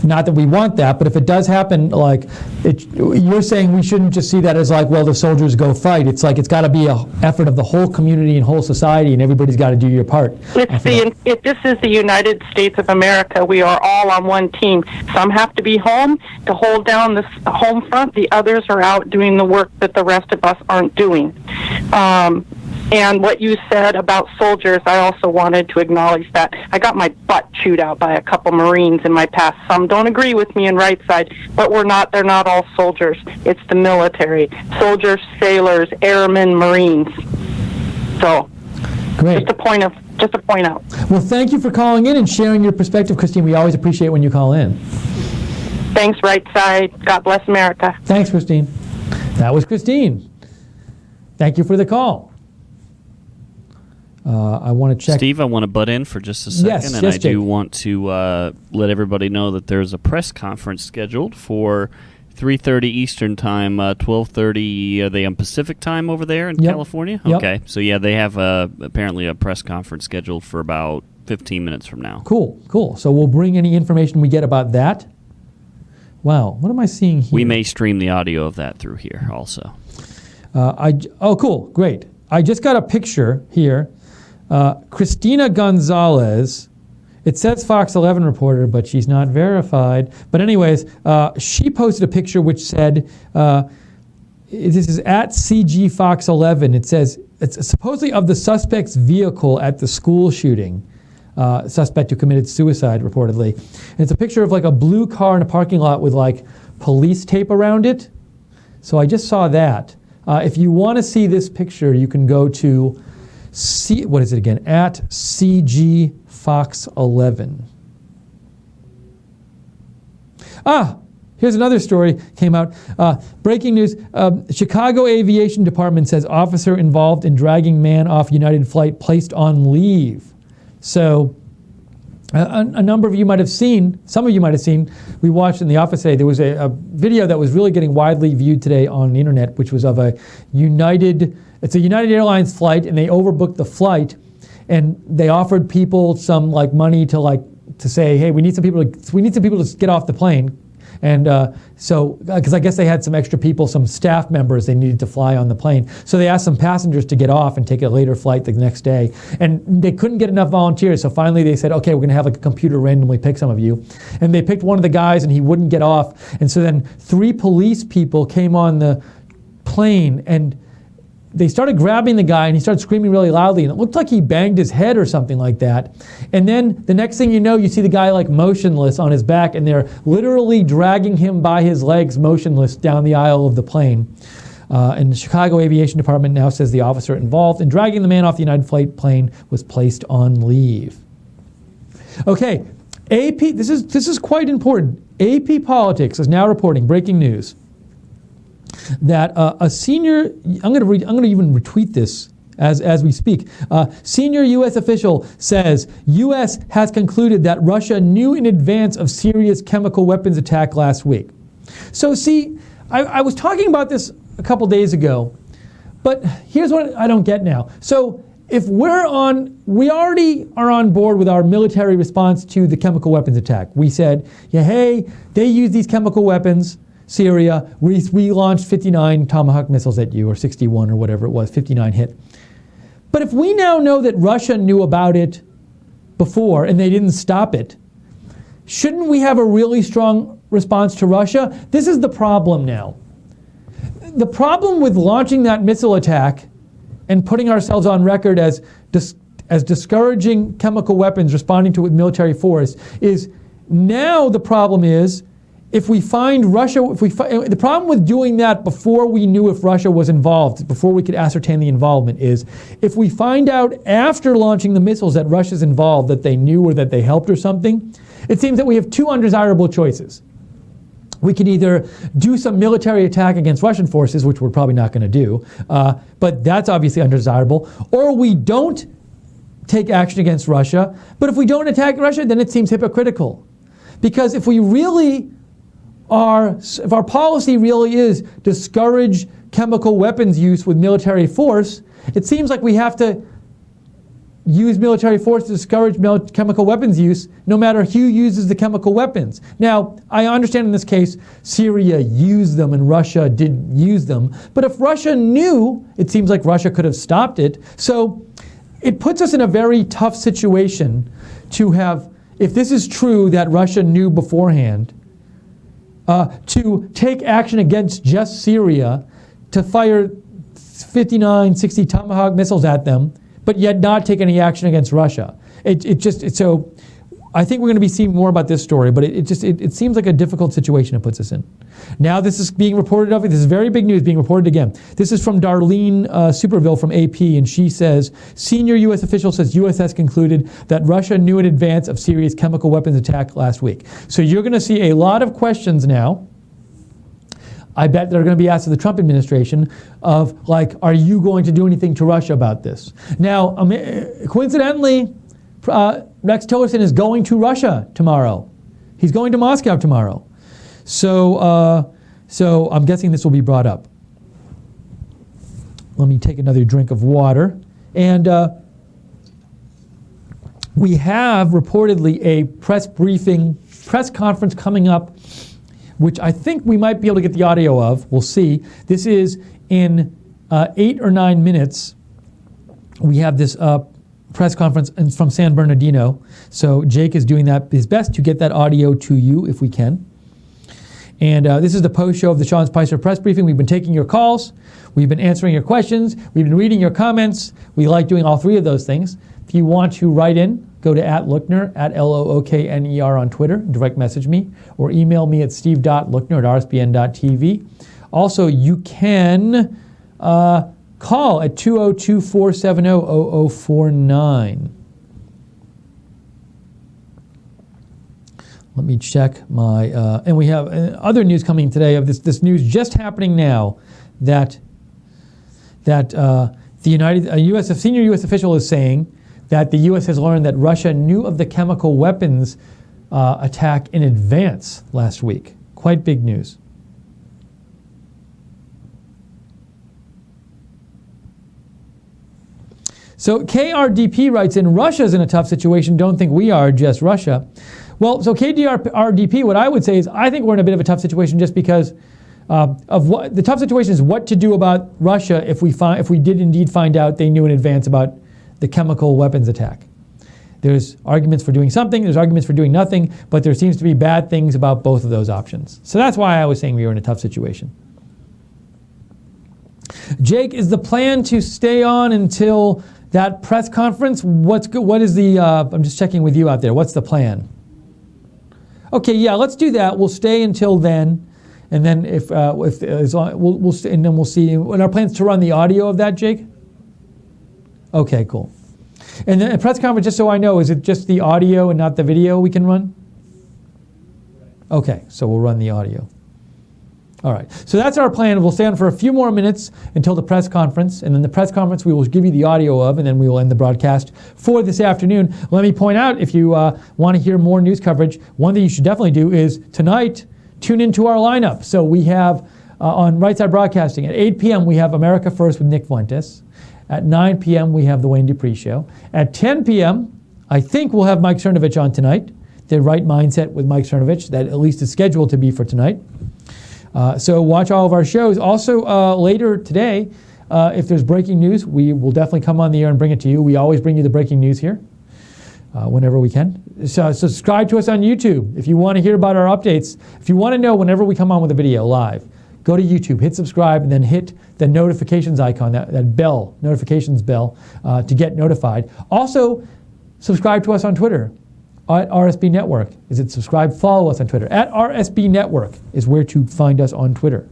not that we want that, but if it does happen, you're saying we shouldn't just see that as the soldiers go fight. It's like it's got to be an effort of the whole community and whole society, and everybody's got to do your part. If this is the United States of America, we are all on one team. Some have to be home to hold down the home front. The others are out doing the work that the rest of us aren't doing. And what you said about soldiers, I also wanted to acknowledge that. I got my butt chewed out by a couple Marines in my past. Some don't agree with me in right side, but they're not all soldiers. It's the military. Soldiers, sailors, airmen, Marines. So, great. Just to point out. Well, thank you for calling in and sharing your perspective, Christine. We always appreciate when you call in. Thanks, right side. God bless America. Thanks, Christine. That was Christine. Thank you for the call. I want to check. Steve, I want to butt in for just a second, and I do want to let everybody know that there's a press conference scheduled for 3:30 Eastern Time, 12:30. Are they on Pacific Time over there in California? Yep. Okay, so yeah, they have apparently a press conference scheduled for about 15 minutes from now. Cool. So we'll bring any information we get about that. Wow, what am I seeing here? We may stream the audio of that through here also. Cool, great. I just got a picture here. Christina Gonzalez. It says Fox 11 reporter, but she's not verified. But anyways, she posted a picture which said, this is at CG Fox 11. It says, it's supposedly of the suspect's vehicle at the school shooting. Suspect who committed suicide, reportedly. And it's a picture of a blue car in a parking lot with police tape around it. So I just saw that. If you want to see this picture, you can go to what is it again? At CG Fox 11. Here's another story came out. Breaking news. Chicago Aviation Department says officer involved in dragging man off United flight placed on leave. So a number of you might have seen, some of you might have seen, we watched in the office today, there was a video that was really getting widely viewed today on the internet, which was of a United Airlines flight, and they overbooked the flight, and they offered people some money to say, hey, we need some people to get off the plane. And because I guess they had some extra people, some staff members they needed to fly on the plane. So they asked some passengers to get off and take a later flight the next day. And they couldn't get enough volunteers. So finally they said, okay, we're going to have a computer randomly pick some of you. And they picked one of the guys and he wouldn't get off. And so then 3 police people came on the plane and they started grabbing the guy and he started screaming really loudly and it looked like he banged his head or something like that. And then the next thing you know, you see the guy motionless on his back and they're literally dragging him by his legs motionless down the aisle of the plane. And the Chicago Aviation Department now says the officer involved in dragging the man off the United flight plane was placed on leave. Okay, AP, this is quite important. AP Politics is now reporting, breaking news, that a senior, I'm going to even retweet this as we speak. Senior U.S. official says U.S. has concluded that Russia knew in advance of Syria's chemical weapons attack last week. So see, I was talking about this a couple days ago, but here's what I don't get now. So if we already are on board with our military response to the chemical weapons attack. We said, yeah, hey, they use these chemical weapons. Syria, we launched 59 Tomahawk missiles at you, or 61 or whatever it was, 59 hit. But if we now know that Russia knew about it before and they didn't stop it, shouldn't we have a really strong response to Russia? This is the problem now. The problem with launching that missile attack and putting ourselves on record as discouraging chemical weapons, responding to it with military force, is now the problem is if we find Russia, the problem with doing that before we knew if Russia was involved, before we could ascertain the involvement, is if we find out after launching the missiles that Russia's involved, that they knew or that they helped or something, it seems that we have 2 undesirable choices. We can either do some military attack against Russian forces, which we're probably not going to do, but that's obviously undesirable, or we don't take action against Russia, but if we don't attack Russia, then it seems hypocritical. Because if our policy really is discourage chemical weapons use with military force, it seems like we have to use military force to discourage chemical weapons use, no matter who uses the chemical weapons. Now, I understand in this case, Syria used them and Russia didn't use them. But if Russia knew, it seems like Russia could have stopped it. So it puts us in a very tough situation to have, if this is true that Russia knew beforehand, to take action against just Syria, to fire 59, 60 Tomahawk missiles at them, but yet not take any action against Russia. So I think we're going to be seeing more about this story, but it seems like a difficult situation it puts us in. Now this is being reported of, this is very big news being reported again. This is from Darlene Superville from AP, and she says, senior U.S. official says U.S. has concluded that Russia knew in advance of Syria's chemical weapons attack last week. So you're going to see a lot of questions now, I bet that are going to be asked of the Trump administration of, like, are you going to do anything to Russia about this? Now, coincidentally, Rex Tillerson is going to Russia tomorrow. He's going to Moscow tomorrow. So I'm guessing this will be brought up. Let me take another drink of water. And we have reportedly a press conference coming up, which I think we might be able to get the audio of. We'll see. This is in 8 or 9 minutes. We have this press conference from San Bernardino. So Jake is doing his best to get that audio to you if we can. And this is the post show of the Sean Spicer press briefing. We've been taking your calls. We've been answering your questions. We've been reading your comments. We like doing all three of those things. If you want to write in, go to @Lookner, @LOOKNER on Twitter, direct message me, or email me at steve.lookner@rsbn.tv. Also, you can call at 202-470-0049. Let me check my, and we have other news coming today of this news just happening now that a senior U.S. official is saying that the U.S. has learned that Russia knew of the chemical weapons attack in advance last week. Quite big news. So KRDP writes in, Russia's in a tough situation. Don't think we are, just Russia. Well, so KRDP, what I would say is I think we're in a bit of a tough situation just because of what the tough situation is what to do about Russia if we did indeed find out they knew in advance about the chemical weapons attack. There's arguments for doing something, there's arguments for doing nothing, but there seems to be bad things about both of those options. So that's why I was saying we were in a tough situation. Jake, is the plan to stay on until that press conference? What is the, I'm just checking with you out there, what's the plan? Okay, yeah, let's do that. We'll stay until then, and then if as long, we'll stay, and then we'll see. And our plans to run the audio of that, Jake? Okay, cool. And then a press conference, just so I know, is it just the audio and not the video we can run? Okay, so we'll run the audio. All right, so that's our plan. We'll stay on for a few more minutes until the press conference, and then the press conference we will give you the audio of, and then we will end the broadcast for this afternoon. Let me point out, if you want to hear more news coverage, one thing you should definitely do is tonight tune into our lineup. So we have on Right Side Broadcasting at 8 p.m. we have America First with Nick Fuentes. At 9 p.m. we have the Wayne Dupree Show. At 10 p.m. I think we'll have Mike Cernovich on tonight. The Right Mindset with Mike Cernovich, that at least is scheduled to be for tonight. So watch all of our shows. Also, later today, if there's breaking news, we will definitely come on the air and bring it to you. We always bring you the breaking news here whenever we can. So subscribe to us on YouTube if you want to hear about our updates. If you want to know whenever we come on with a video live, go to YouTube, hit subscribe, and then hit the notifications icon, that bell, notifications bell, to get notified. Also, subscribe to us on Twitter. At RSB Network. Is it subscribe? Follow us on Twitter. At RSB Network is where to find us on Twitter.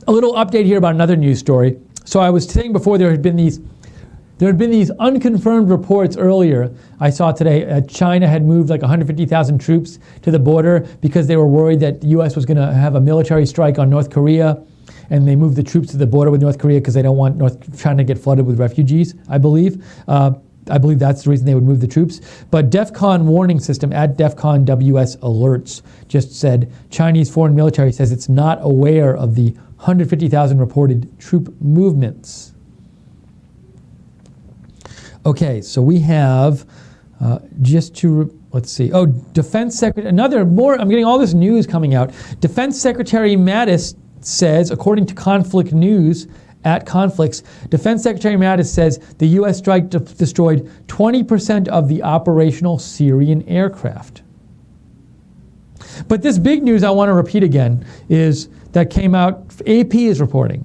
A little update here about another news story. So I was saying before there had been these unconfirmed reports earlier. I saw today China had moved like 150,000 troops to the border because they were worried that the U.S. was going to have a military strike on North Korea. And they moved the troops to the border with North Korea because they don't want China to get flooded with refugees, I believe. I believe that's the reason they would move the troops. But DEFCON warning system at DEFCON WS alerts just said Chinese foreign military says it's not aware of the 150,000 reported troop movements. Okay, so we have let's see. Oh, Defense Secretary, I'm getting all this news coming out. Defense Secretary Mattis says, according to Conflict News at Conflicts, Defense Secretary Mattis says the U.S. strike destroyed 20% of the operational Syrian aircraft. But this big news I want to repeat again is that came out, AP is reporting,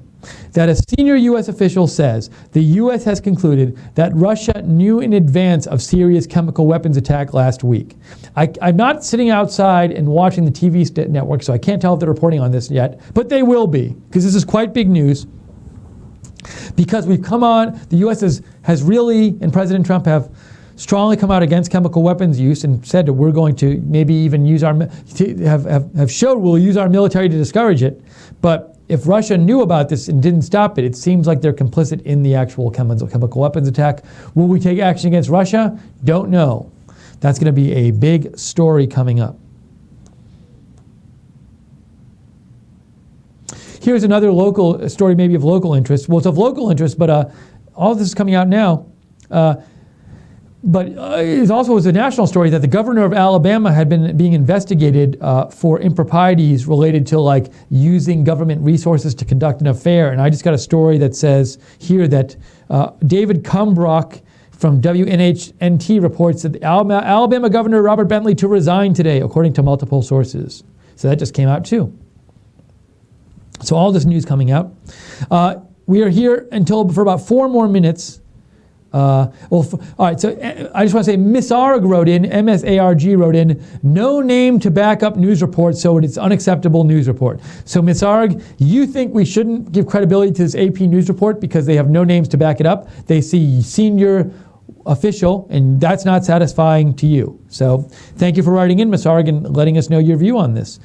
that a senior U.S. official says the U.S. has concluded that Russia knew in advance of Syria's chemical weapons attack last week. I'm not sitting outside and watching the TV network, so I can't tell if they're reporting on this yet, but they will be, because this is quite big news. Because we've come on, the U.S. has really, and President Trump have strongly come out against chemical weapons use and said that we're going to maybe even use have showed we'll use our military to discourage it. But if Russia knew about this and didn't stop it, it seems like they're complicit in the actual chemical weapons attack. Will we take action against Russia? Don't know. That's going to be a big story coming up. Here's another local story, maybe of local interest. Well, it's of local interest, but all of this is coming out now. But it also was a national story that the governor of Alabama had been being investigated for improprieties related to like using government resources to conduct an affair. And I just got a story that says here that David Cumbrock from WNHNT reports that the Alabama Governor Robert Bentley to resign today, according to multiple sources. So that just came out too. So all this news coming out. We are here for about 4 more minutes. All right, so I just want to say Misarg wrote in, MSARG wrote in, no name to back up news report, so it's unacceptable news report. So Misarg, you think we shouldn't give credibility to this AP news report because they have no names to back it up? They see senior official, and that's not satisfying to you. So thank you for writing in, Misarg, and letting us know your view on this.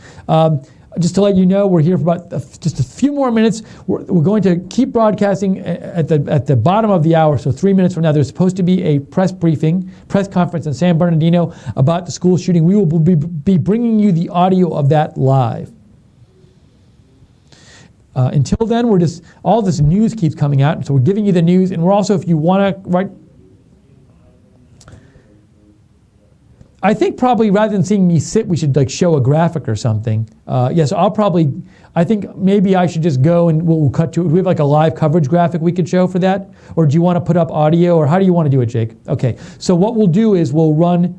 Just to let you know, we're here for about just a few more minutes. We're going to keep broadcasting at the bottom of the hour, so 3 minutes from now. There's supposed to be a press conference in San Bernardino about the school shooting. We will be bringing you the audio of that live. Until then, all this news keeps coming out, so we're giving you the news, and we're also, if you want to write, I think probably rather than seeing me sit, we should like show a graphic or something. Yes, I think maybe I should just go and we'll cut to it. Do we have like a live coverage graphic we could show for that? Or do you want to put up audio, or how do you want to do it, Jake? Okay, so what we'll do is we'll run.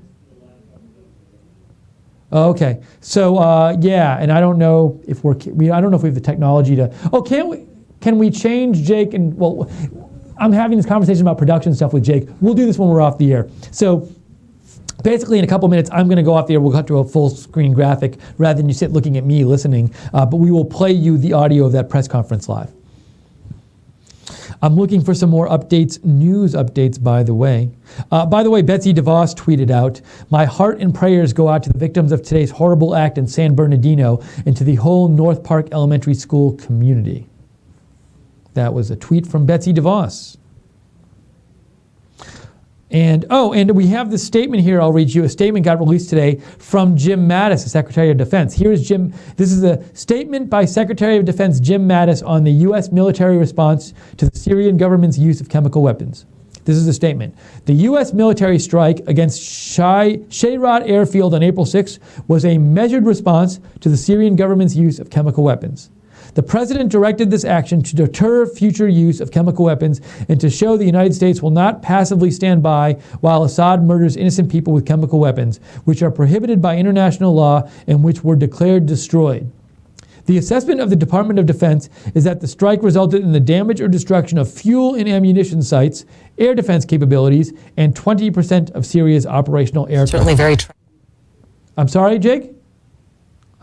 Okay, so yeah, and I don't know if I don't know if we have the technology to. Oh, can we change Jake? And well, I'm having this conversation about production stuff with Jake. We'll do this when we're off the air. So basically, in a couple minutes, I'm going to go off the air. We'll cut to a full screen graphic rather than you sit looking at me listening. But we will play you the audio of that press conference live. I'm looking for some more updates, news updates, by the way. Betsy DeVos tweeted out, "My heart and prayers go out to the victims of today's horrible act in San Bernardino and to the whole North Park Elementary School community." That was a tweet from Betsy DeVos. And we have this statement here I'll read you. A statement got released today from Jim Mattis, the Secretary of Defense. Here's Jim. This is a statement by Secretary of Defense Jim Mattis on the U.S. military response to the Syrian government's use of chemical weapons. This is the statement. The U.S. military strike against Shayrat Airfield on April 6 was a measured response to the Syrian government's use of chemical weapons. The president directed this action to deter future use of chemical weapons and to show the United States will not passively stand by while Assad murders innocent people with chemical weapons, which are prohibited by international law and which were declared destroyed. The assessment of the Department of Defense is that the strike resulted in the damage or destruction of fuel and ammunition sites, air defense capabilities, and 20% of Syria's operational aircraft. Certainly very I'm sorry, Jake?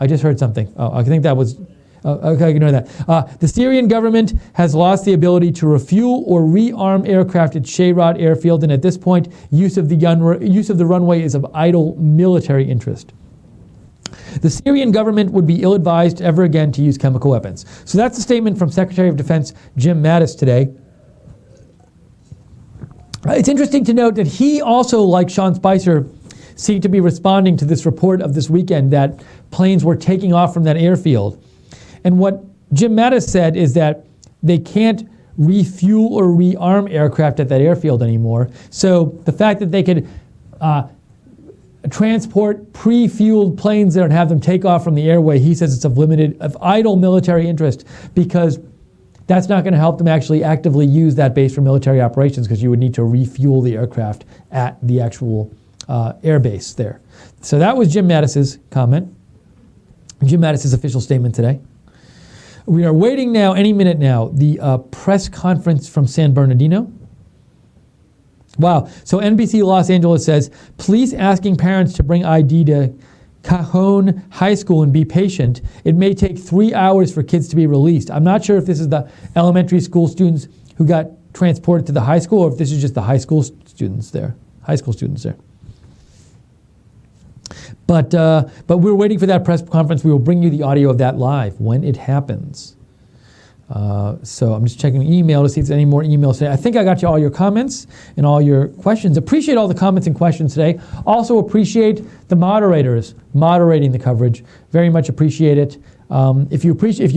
I just heard something. Oh, I think that was... Okay, ignore that. The Syrian government has lost the ability to refuel or rearm aircraft at Shayrat Airfield, and at this point, use of the runway is of idle military interest. The Syrian government would be ill-advised ever again to use chemical weapons. So that's a statement from Secretary of Defense Jim Mattis today. It's interesting to note that he also, like Sean Spicer, seemed to be responding to this report of this weekend that planes were taking off from that airfield. And what Jim Mattis said is that they can't refuel or rearm aircraft at that airfield anymore. So the fact that they could transport pre-fueled planes there and have them take off from the airway, he says it's of idle military interest, because that's not going to help them actually actively use that base for military operations, because you would need to refuel the aircraft at the actual air base there. So that was Jim Mattis's comment. Jim Mattis's official statement today. We are waiting now, any minute now, the press conference from San Bernardino. Wow. So NBC Los Angeles says, police asking parents to bring ID to Cajon High School and be patient. It may take 3 hours for kids to be released. I'm not sure if this is the elementary school students who got transported to the high school, or if this is just the high school students there. But we're waiting for that press conference. We will bring you the audio of that live when it happens. So I'm just checking email to see if there's any more emails today. I think I got you all your comments and all your questions. Appreciate all the comments and questions today. Also appreciate the moderators moderating the coverage. Very much appreciate it. If you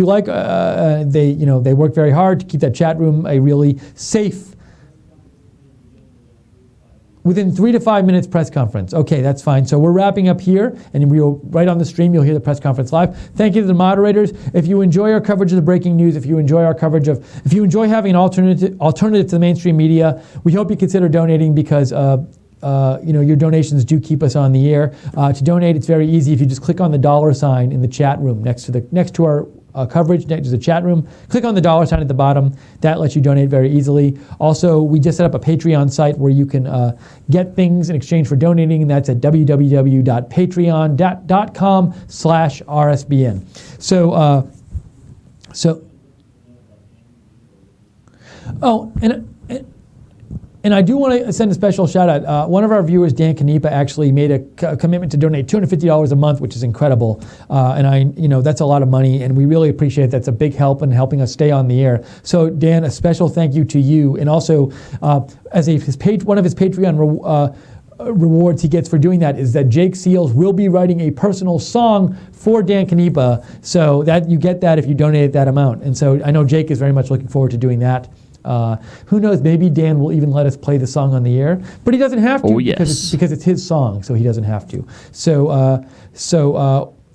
like, they work very hard to keep that chat room a really safe. Within 3 to 5 minutes press conference. Okay, that's fine. So we're wrapping up here, and right on the stream, you'll hear the press conference live. Thank you to the moderators. If you enjoy our coverage of the breaking news, if you enjoy having an alternative to the mainstream media, we hope you consider donating, because your donations do keep us on the air. To donate, it's very easy. If you just click on the $ in the chat room next to our coverage, next to the chat room, click on the $ at the bottom. That lets you donate very easily. Also, we just set up a Patreon site where you can get things in exchange for donating, and that's at www.patreon.com/RSBN. And I do want to send a special shout out. One of our viewers, Dan Canepa, actually made a commitment to donate $250 a month, which is incredible. That's a lot of money, and we really appreciate it. That's a big help in helping us stay on the air. So Dan, a special thank you to you. And also, as one of his Patreon rewards he gets for doing that is that Jake Seals will be writing a personal song for Dan Canepa. So that you get that if you donate that amount. And so I know Jake is very much looking forward to doing that. Who knows, maybe Dan will even let us play the song on the air, but he doesn't have to. Because it's his song, so he doesn't have to.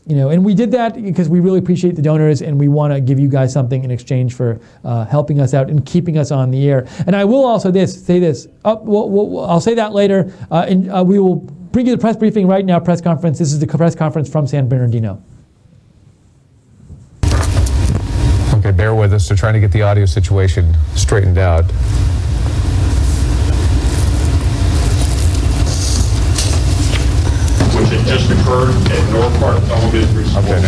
And we did that because we really appreciate the donors, and we want to give you guys something in exchange for helping us out and keeping us on the air. And I will also say this. I'll say that later. And we will bring you the press briefing right now. Press conference. This is the press conference from San Bernardino. Okay, bear with us. They're trying to get the audio situation straightened out. Which had just occurred at North Park Elementary School in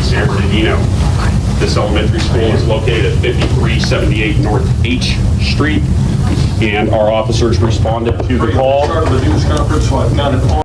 San Bernardino. This elementary school is located at 5378 North H Street, and our officers responded to the call. Start of the news conference, so I've got it on.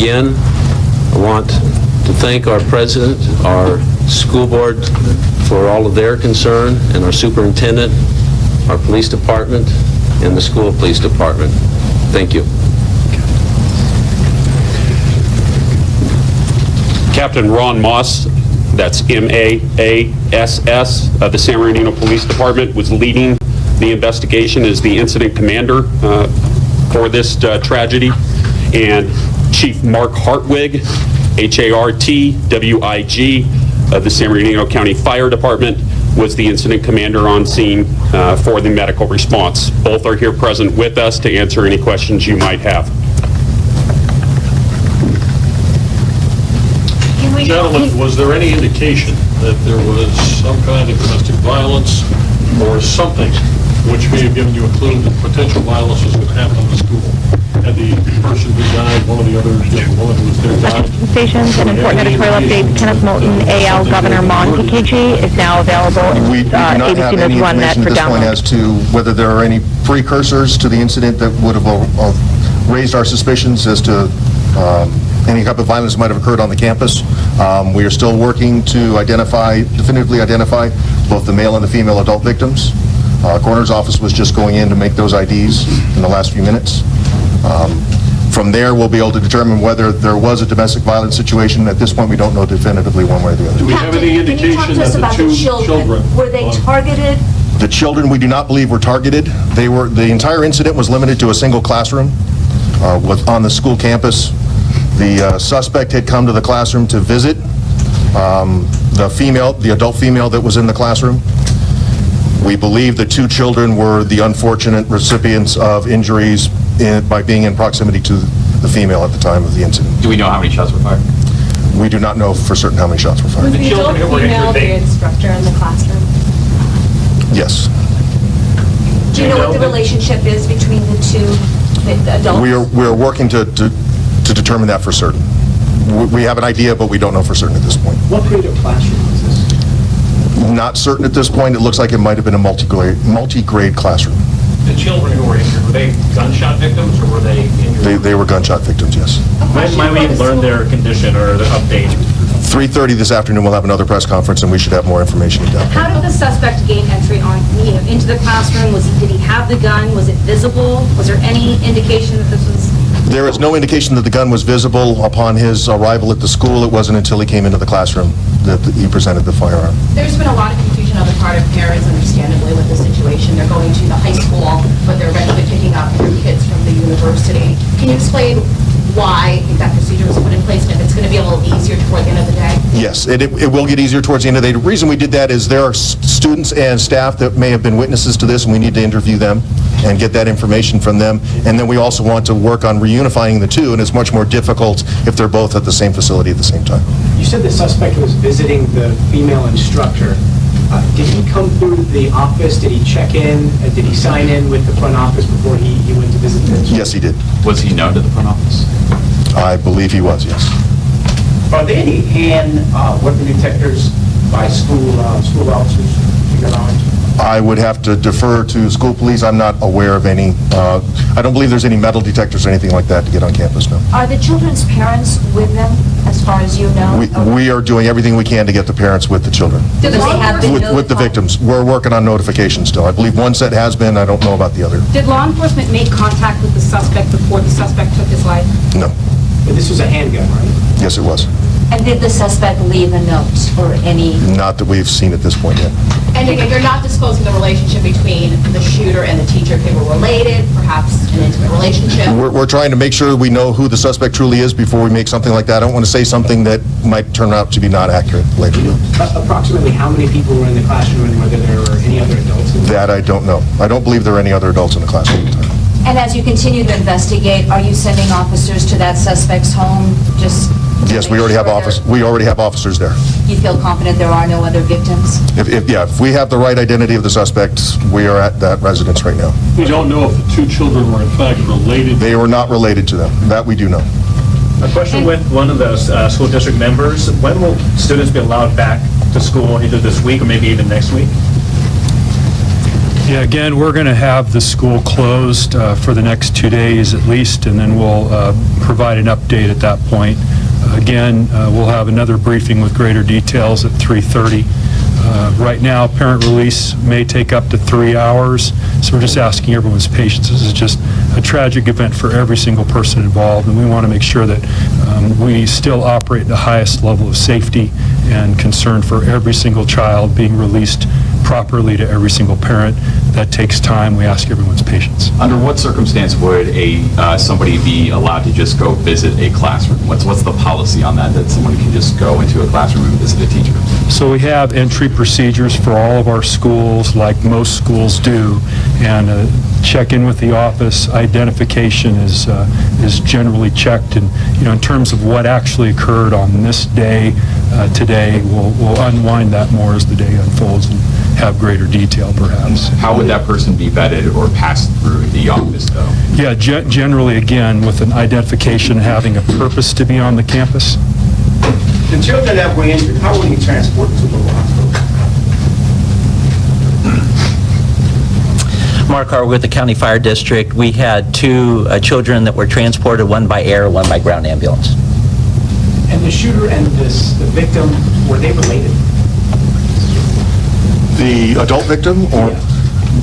Again, I want to thank our president, our school board for all of their concern, and our superintendent, our police department, and the school police department. Thank you. Captain Ron Moss, that's M-A-A-S-S, of the San Bernardino Police Department, was leading the investigation as the incident commander for this tragedy. And Chief Mark Hartwig, H-A-R-T-W-I-G, of the San Bernardino County Fire Department, was the incident commander on scene for the medical response. Both are here present with us to answer any questions you might have. Gentlemen, was there any indication that there was some kind of domestic violence or something which may have given you a clue that potential violence was going to happen in the school? Had the person who died, one of the others, the woman who was there died? Stations and important editorial updates. Kenneth Moulton, AL Governor Mon KKG is now available in We do not ABC have News any 1 net information for at this point download. as to whether there are any precursors to the incident that would have raised our suspicions as to any type of violence might have occurred on the campus. We are still working to definitively identify both the male and the female adult victims. Coroner's office was just going in to make those IDs in the last few minutes. From there, we'll be able to determine whether there was a domestic violence situation. At this point, we don't know definitively one way or the other. Do we have any indication that the two children? Were they targeted? The children, we do not believe were targeted. The entire incident was limited to a single classroom on the school campus. The suspect had come to the classroom to visit the adult female that was in the classroom. We believe the two children were the unfortunate recipients of injuries by being in proximity to the female at the time of the incident. Do we know how many shots were fired? We do not know for certain how many shots were fired. Was the adult female the instructor in the classroom? Yes. Do you know what the relationship is between the two adults? We are working to determine that for certain. We have an idea, but we don't know for certain at this point. What grade of classroom was this? Not certain at this point. It looks like it might have been a multi-grade classroom. The children who were injured, were they gunshot victims or were they injured? They were gunshot victims, yes. When might we learn their condition or the update? 3:30 this afternoon, we'll have another press conference, and we should have more information at that point. How did the suspect gain entry into the classroom? Did he have the gun? Was it visible? Was there any indication that this was... There is no indication that the gun was visible upon his arrival at the school. It wasn't until he came into the classroom that he presented the firearm. There's been a lot of confusion on the part of parents, understandably, with the situation. They're going to the high school, but they're eventually picking up their kids from the university. Can you explain why that procedure was put in place and if it's going to be a little easier toward the end of the day? Yes, it will get easier towards the end of the day. The reason we did that is there are students and staff that may have been witnesses to this, and we need to interview them and get that information from them. And then we also want to work on reunifying the two, and it's much more difficult if they're both at the same facility at the same time. You said the suspect was visiting the female instructor. Did he come through the office? Did he check in? Did he sign in with the front office before he went to visit the instructor? Yes, he did. Was he known to the front office? I believe he was, yes. Are there any hand weapon detectors by school officers to your knowledge? I would have to defer to school police. I'm not aware of any. I don't believe there's any metal detectors or anything like that to get on campus, no. Are the children's parents with them, as far as you know? We are doing everything we can to get the parents with the children. Do they have been With the notified? victims. We're working on notification still. I believe one set has been. I don't know about the other. Did law enforcement make contact with the suspect before the suspect took his life? No. But this was a handgun, right? Yes, it was. And did the suspect leave a note or any? Not that we've seen at this point yet. And again, you're not disclosing the relationship between the shooter and the teacher, if they were related, perhaps an intimate relationship? We're trying to make sure we know who the suspect truly is before we make something like that. I don't want to say something that might turn out to be not accurate later. Approximately how many people were in the classroom and whether there were any other adults in the That I don't know. I don't believe there are any other adults in the classroom at the time. And as you continue to investigate, are you sending officers to that suspect's home? Just Yes, we already have officers there. you feel confident there are no other victims? If we have the right identity of the suspect, we are at that residence right now. We don't know if the two children were in fact related. They were not related to them. That we do know. A question with one of the school district members. When will students be allowed back to school, either this week or maybe even next week? Yeah, again, we're going to have the school closed for the next 2 days at least, and then we'll provide an update at that point. Again, we'll have another briefing with greater details at 3:30. Right now, parent release may take up to 3 hours, so we're just asking everyone's patience. This is just a tragic event for every single person involved, and we want to make sure that we still operate at the highest level of safety and concern for every single child being released properly to every single parent. That takes time. We ask everyone's patience. Under what circumstance would somebody be allowed to just go visit a classroom? What's the policy on that someone can just go into a classroom and visit a teacher? So we have entry procedures for all of our schools, like most schools do, and check in with the office. Identification is generally checked, and in terms of what actually occurred on this day today, we'll unwind that more as the day unfolds and have greater detail, perhaps. How would that person be vetted or passed through the office, though? Yeah, generally, again, with an identification having a purpose to be on the campus. The children that were injured, how were you transported to the hospital? Mark Harwood with the County Fire District. We had two children that were transported, one by air, one by ground ambulance. And the shooter and the victim, were they related? The adult victim, or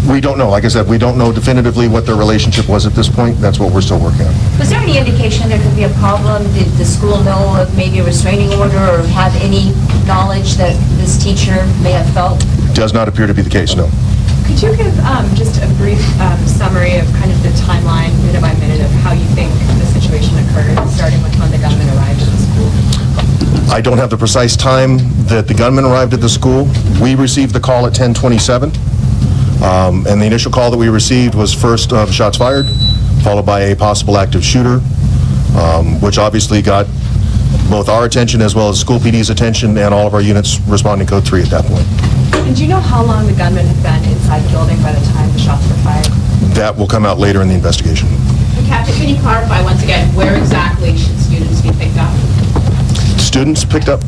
we don't know. Like I said, we don't know definitively what their relationship was at this point. That's what we're still working on. Was there any indication there could be a problem? Did the school know of maybe a restraining order or have any knowledge that this teacher may have felt? Does not appear to be the case, no. Could you give just a brief summary of kind of the timeline, minute by minute, of how you think the situation occurred, starting with when the gunman arrived at the school? I don't have the precise time that the gunman arrived at the school. We received the call at 10:27, and the initial call that we received was first shots fired, followed by a possible active shooter, which obviously got both our attention as well as school PD's attention and all of our units responding code 3 at that point. And do you know how long the gunman had been inside the building by the time the shots were fired? That will come out later in the investigation. Captain, can you clarify once again, where exactly should students be picked up? Students picked up.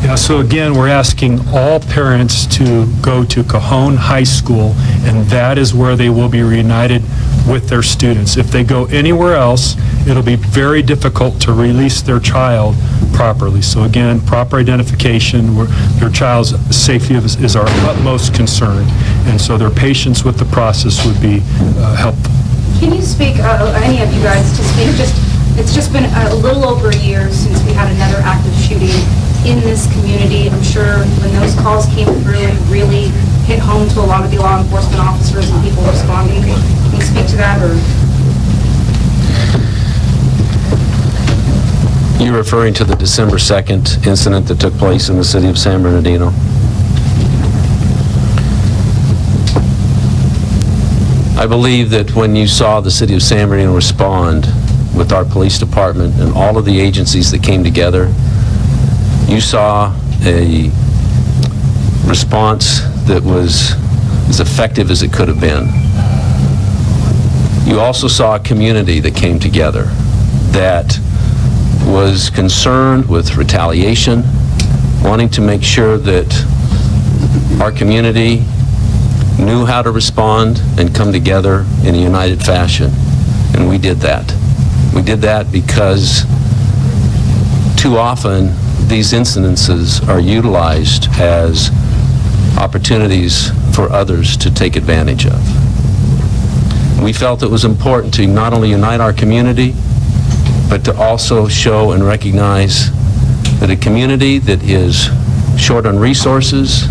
Yeah, so again, we're asking all parents to go to Cajon High School, and that is where they will be reunited with their students. If they go anywhere else, it'll be very difficult to release their child properly. So again, proper identification, their child's safety is our utmost concern, and so their patience with the process would be helpful. Can you speak, any of you guys, to speak it's just been a little over a year since we had another active shooting in this community. I'm sure when those calls came through, it really hit home to a lot of the law enforcement officers and people responding. Can you speak to that, or? You're referring to the December 2nd incident that took place in the city of San Bernardino? I believe that when you saw the city of San Bernardino respond with our police department and all of the agencies that came together, you saw a response that was as effective as it could have been. You also saw a community that came together that was concerned with retaliation, wanting to make sure that our community knew how to respond and come together in a united fashion. And we did that. We did that because too often these incidences are utilized as opportunities for others to take advantage of. We felt it was important to not only unite our community, but to also show and recognize that a community that is short on resources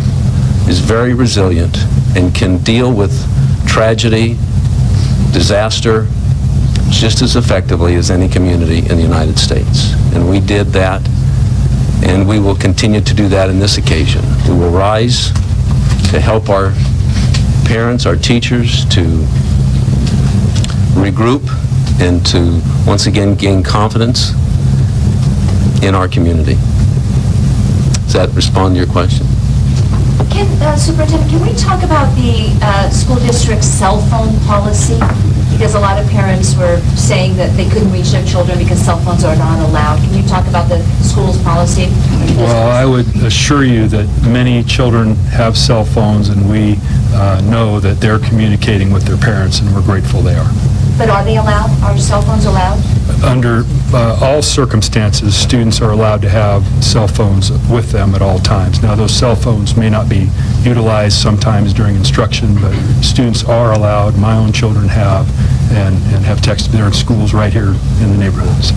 is very resilient and can deal with tragedy, disaster, just as effectively as any community in the United States. And we did that, and we will continue to do that in this occasion. We will rise to help our parents, our teachers, to regroup and to once again gain confidence in our community. Does that respond to your question? Superintendent, can we talk about the school district's cell phone policy? Because a lot of parents were saying that they couldn't reach their children because cell phones are not allowed. Can you talk about the school's policy? Well, I would assure you that many children have cell phones, and we know that they're communicating with their parents, and we're grateful they are. But are they allowed? Are cell phones allowed? Under all circumstances, students are allowed to have cell phones with them at all times. Now, those cell phones may not be utilized sometimes during instruction, but students are allowed, my own children have, and have texted. They're in schools right here in the neighborhoods.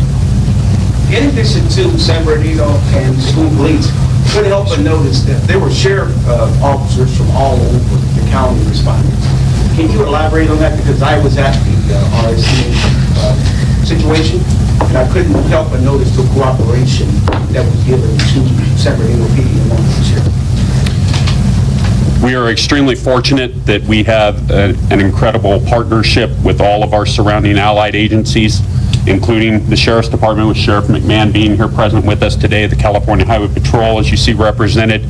In addition to San Bernardino and school police, couldn't help but notice that there were sheriff officers from all over the county responding. Can you elaborate on that? Because I was at the RSC situation, and I couldn't help but notice the cooperation that was given to San Bernardino PD along with the sheriff. We are extremely fortunate that we have an incredible partnership with all of our surrounding allied agencies, including the Sheriff's Department, with Sheriff McMahon being here present with us today, the California Highway Patrol, as you see represented,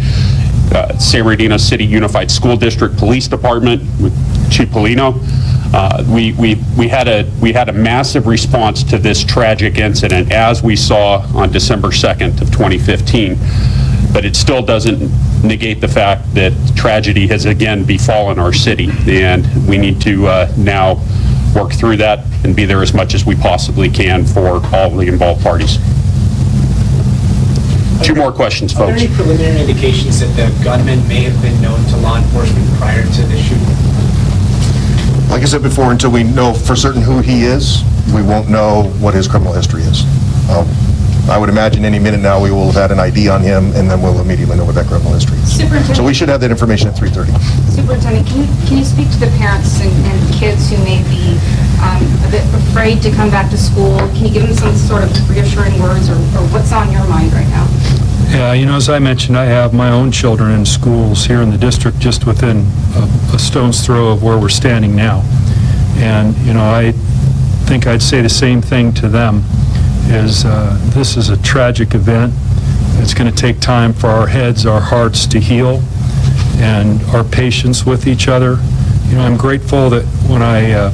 San Bernardino City Unified School District Police Department with Chief Polino. We had a massive response to this tragic incident, as we saw on December 2nd of 2015. But it still doesn't negate the fact that tragedy has again befallen our city, and we need to now work through that and be there as much as we possibly can for all the involved parties. Two more questions, Are there folks. any preliminary indications that the gunman may have been known to law enforcement prior to the shooting? Like I said before, until we know for certain who he is, we won't know what his criminal history is. I would imagine any minute now we will have had an ID on him, and then we'll immediately know what that criminal history is. Superintendent. So we should have that information at 3:30. Superintendent, can you speak to the parents and kids who may be a bit afraid to come back to school? Can you give them some sort of reassuring words, or what's on your mind right now? Yeah, you know, as I mentioned, I have my own children in schools here in the district just within a stone's throw of where we're standing now. And, you know, I think I'd say the same thing to them, is this is a tragic event. It's going to take time for our heads, our hearts to heal, and our patience with each other. You know, I'm grateful that when I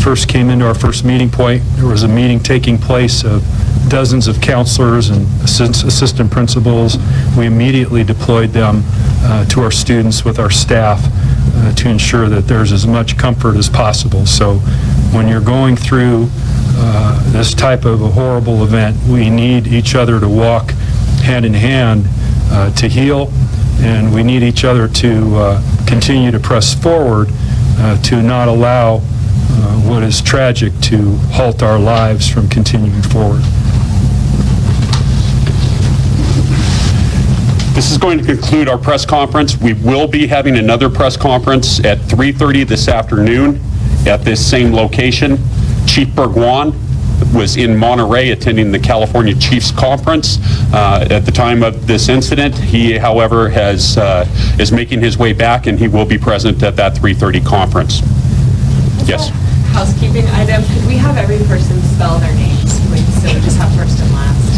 first came into our first meeting point, there was a meeting taking place of dozens of counselors and assistant principals. We immediately deployed them to our students with our staff to ensure that there's as much comfort as possible. So when you're going through this type of a horrible event, we need each other to walk hand in hand to heal, and we need each other to continue to press forward to not allow what is tragic to halt our lives from continuing forward. This is going to conclude our press conference. We will be having another press conference at 3:30 this afternoon at this same location. Chief Bergwan was in Monterey attending the California Chiefs Conference at the time of this incident. He, however, is making his way back, and he will be present at that 3:30 conference. Yes? Housekeeping item, could we have every person spell their names, please, so we just have first and last?